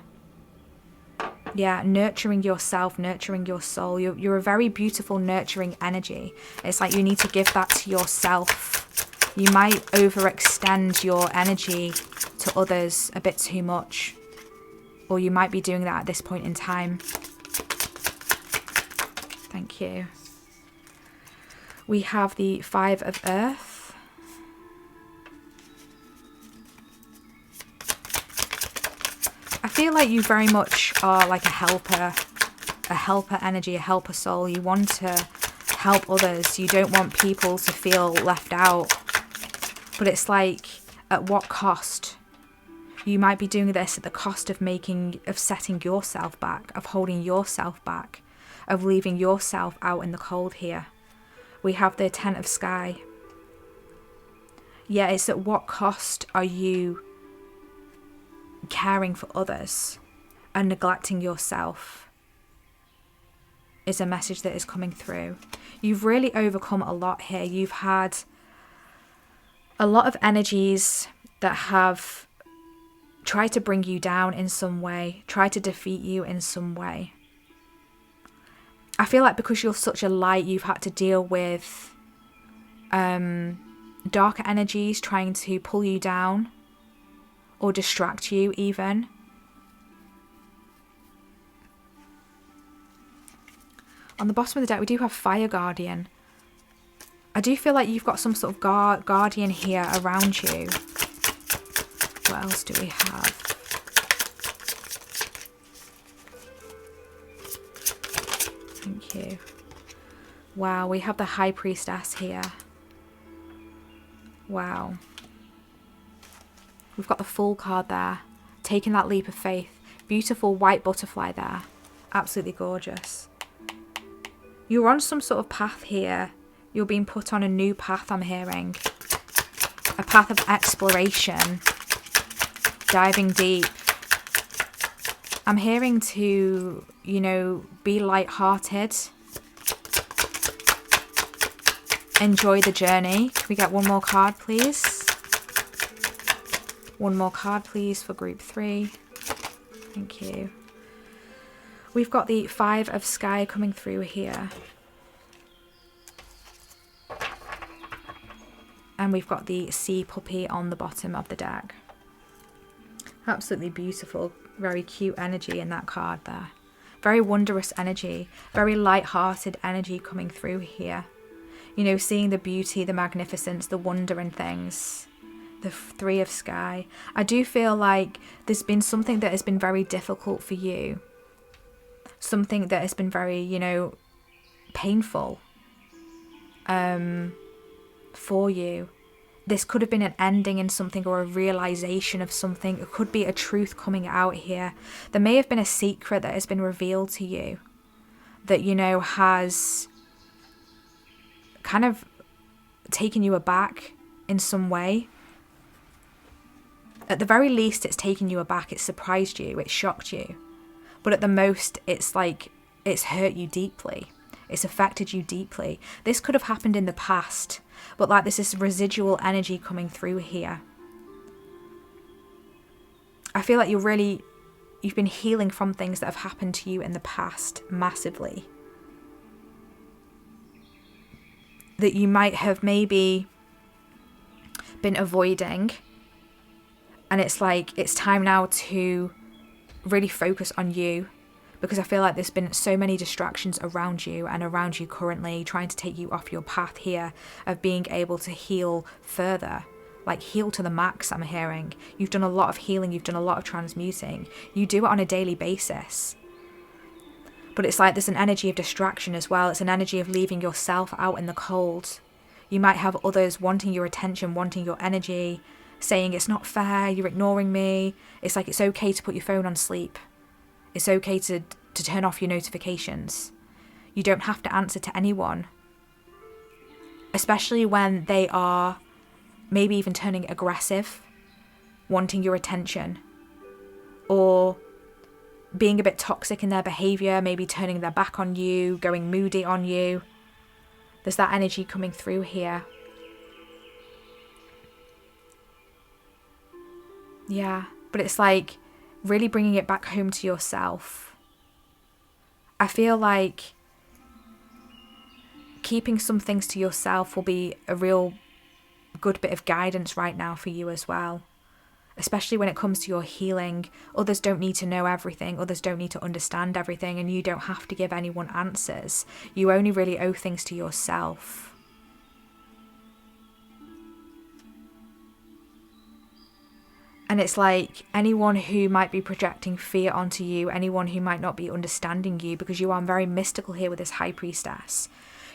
Yeah, nurturing yourself, nurturing your soul. You're a very beautiful, nurturing energy. It's like you need to give that to yourself. You might overextend your energy to others a bit too much. Or you might be doing that at this point in time. Thank you. We have the Five of Earth. I feel like you very much are like a helper energy, a helper soul. You want to help others. You don't want people to feel left out. But it's like, at what cost? You might be doing this at the cost of setting yourself back, of holding yourself back, of leaving yourself out in the cold here. We have the Ten of Sky. Yeah, it's at what cost are you caring for others and neglecting yourself, is a message that is coming through. You've really overcome a lot here. You've had a lot of energies that have tried to bring you down in some way, tried to defeat you in some way. I feel like because you're such a light, you've had to deal with darker energies trying to pull you down or distract you even. On the bottom of the deck, we do have Fire Guardian. I do feel like you've got some sort of guardian here around you. What else do we have? Thank you. Wow, we have the High Priestess here. Wow. We've got the Fool card there. Taking that leap of faith. Beautiful white butterfly there. Absolutely gorgeous. You're on some sort of path here. You're being put on a new path, I'm hearing. A path of exploration. Diving deep. I'm hearing to, you know, be light-hearted. Enjoy the journey. Can we get one more card, please? One more card, please, for group 3. Thank you. We've got the Five of Sky coming through here. And we've got the Sea Puppy on the bottom of the deck. Absolutely beautiful, very cute energy in that card there. Very wondrous energy, very light-hearted energy coming through here. You know, seeing the beauty, the magnificence, the wonder in things. The Three of Sky. I do feel like there's been something that has been very difficult for you. Something that has been very, you know, painful for you. This could have been an ending in something or a realization of something. It could be a truth coming out here. There may have been a secret that has been revealed to you that, you know, has kind of taken you aback in some way. At the very least, it's taken you aback. It's surprised you. It's shocked you. But at the most, it's like it's hurt you deeply. It's affected you deeply. This could have happened in the past, but like there's this residual energy coming through here. I feel like you've been healing from things that have happened to you in the past massively. That you might have maybe been avoiding. And it's like, it's time now to really focus on you. Because I feel like there's been so many distractions around you and around you currently trying to take you off your path here of being able to heal further. Like heal to the max, I'm hearing. You've done a lot of healing. You've done a lot of transmuting. You do it on a daily basis. But it's like there's an energy of distraction as well. It's an energy of leaving yourself out in the cold. You might have others wanting your attention, wanting your energy, saying it's not fair, you're ignoring me. It's like it's okay to put your phone on sleep. It's okay to turn off your notifications. You don't have to answer to anyone. Especially when they are maybe even turning aggressive, wanting your attention. Or being a bit toxic in their behaviour, maybe turning their back on you, going moody on you. There's that energy coming through here. Yeah, but it's like really bringing it back home to yourself. I feel like keeping some things to yourself will be a real good bit of guidance right now for you as well. Especially when it comes to your healing. Others don't need to know everything. Others don't need to understand everything. And you don't have to give anyone answers. You only really owe things to yourself. And it's like anyone who might be projecting fear onto you, anyone who might not be understanding you, because you are very mystical here with this High Priestess.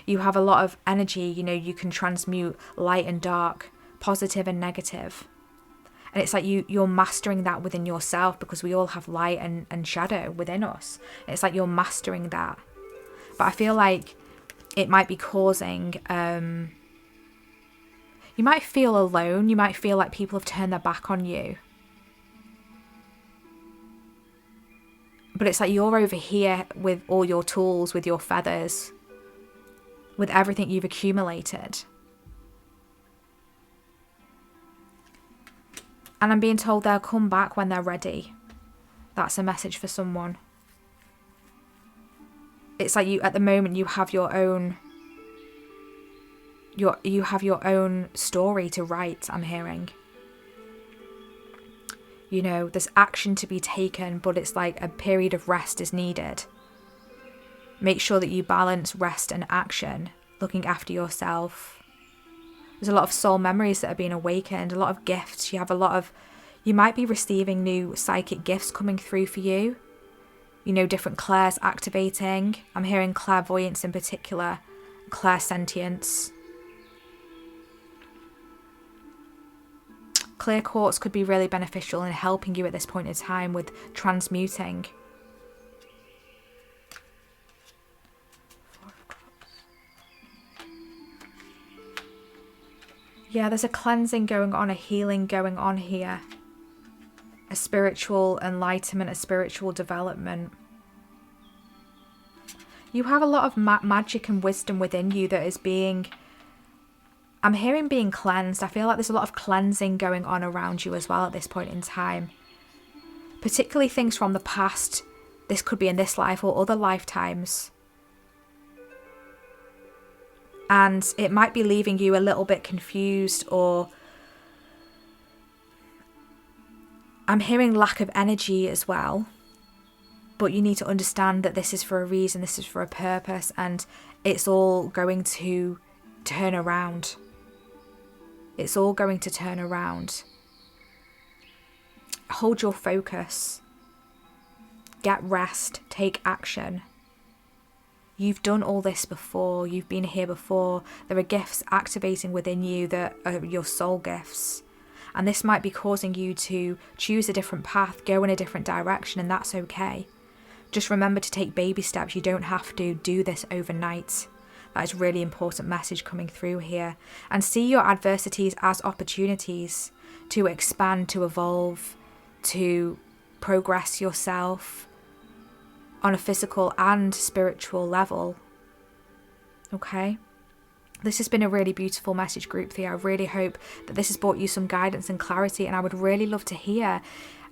You have a lot of energy, you know, you can transmute light and dark, positive and negative. And it's like you're mastering that within yourself, because we all have light and shadow within us. It's like you're mastering that. But I feel like it might be causing... you might feel alone. You might feel like people have turned their back on you. But it's like you're over here with all your tools, with your feathers, with everything you've accumulated. And I'm being told they'll come back when they're ready. That's a message for someone. It's like you, at the moment, you have your own... You have your own story to write, I'm hearing. You know, there's action to be taken, but it's like a period of rest is needed. Make sure that you balance rest and action, looking after yourself. There's a lot of soul memories that are being awakened, a lot of gifts. You might be receiving new psychic gifts coming through for you. You know, different clairs activating. I'm hearing clairvoyance in particular, clairsentience. Clear quartz could be really beneficial in helping you at this point in time with transmuting. Yeah, there's a cleansing going on, a healing going on here. A spiritual enlightenment, a spiritual development. You have a lot of magic and wisdom within you that is being... I'm hearing being cleansed. I feel like there's a lot of cleansing going on around you as well at this point in time. Particularly things from the past. This could be in this life or other lifetimes. And it might be leaving you a little bit confused, or... I'm hearing lack of energy as well. But you need to understand that this is for a reason, this is for a purpose, and it's all going to turn around. It's all going to turn around. Hold your focus. Get rest. Take action. You've done all this before. You've been here before. There are gifts activating within you that are your soul gifts. And this might be causing you to choose a different path, go in a different direction, and that's okay. Just remember to take baby steps. You don't have to do this overnight. That is a really important message coming through here. And see your adversities as opportunities to expand, to evolve, to progress yourself on a physical and spiritual level. Okay? This has been a really beautiful message, Group 3. I really hope that this has brought you some guidance and clarity, and I would really love to hear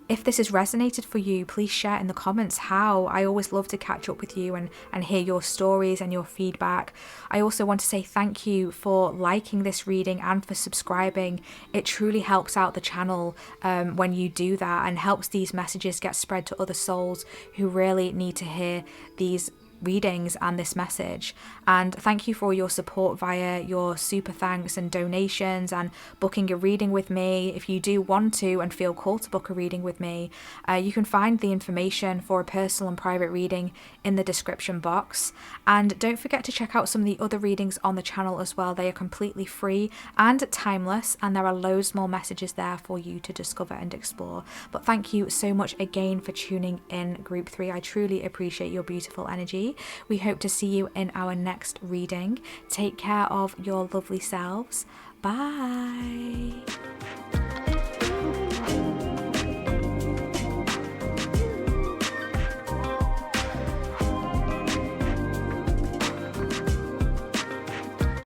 if this has resonated for you. Please share in the comments how. I always love to catch up with you and hear your stories and your feedback. I also want to say thank you for liking this reading and for subscribing. It truly helps out the channel when you do that, and helps these messages get spread to other souls who really need to hear these readings and this message. And thank you for all your support via your super thanks and donations and booking a reading with me. If you do want to and feel called to book a reading with me, you can find the information for a personal and private reading in the description box. And don't forget to check out some of the other readings on the channel as well. They are completely free and timeless, and there are loads more messages there for you to discover and explore. But thank you so much again for tuning in, Group 3. I truly appreciate your beautiful energy. We hope to see you in our next reading. Take care of your lovely selves. Bye.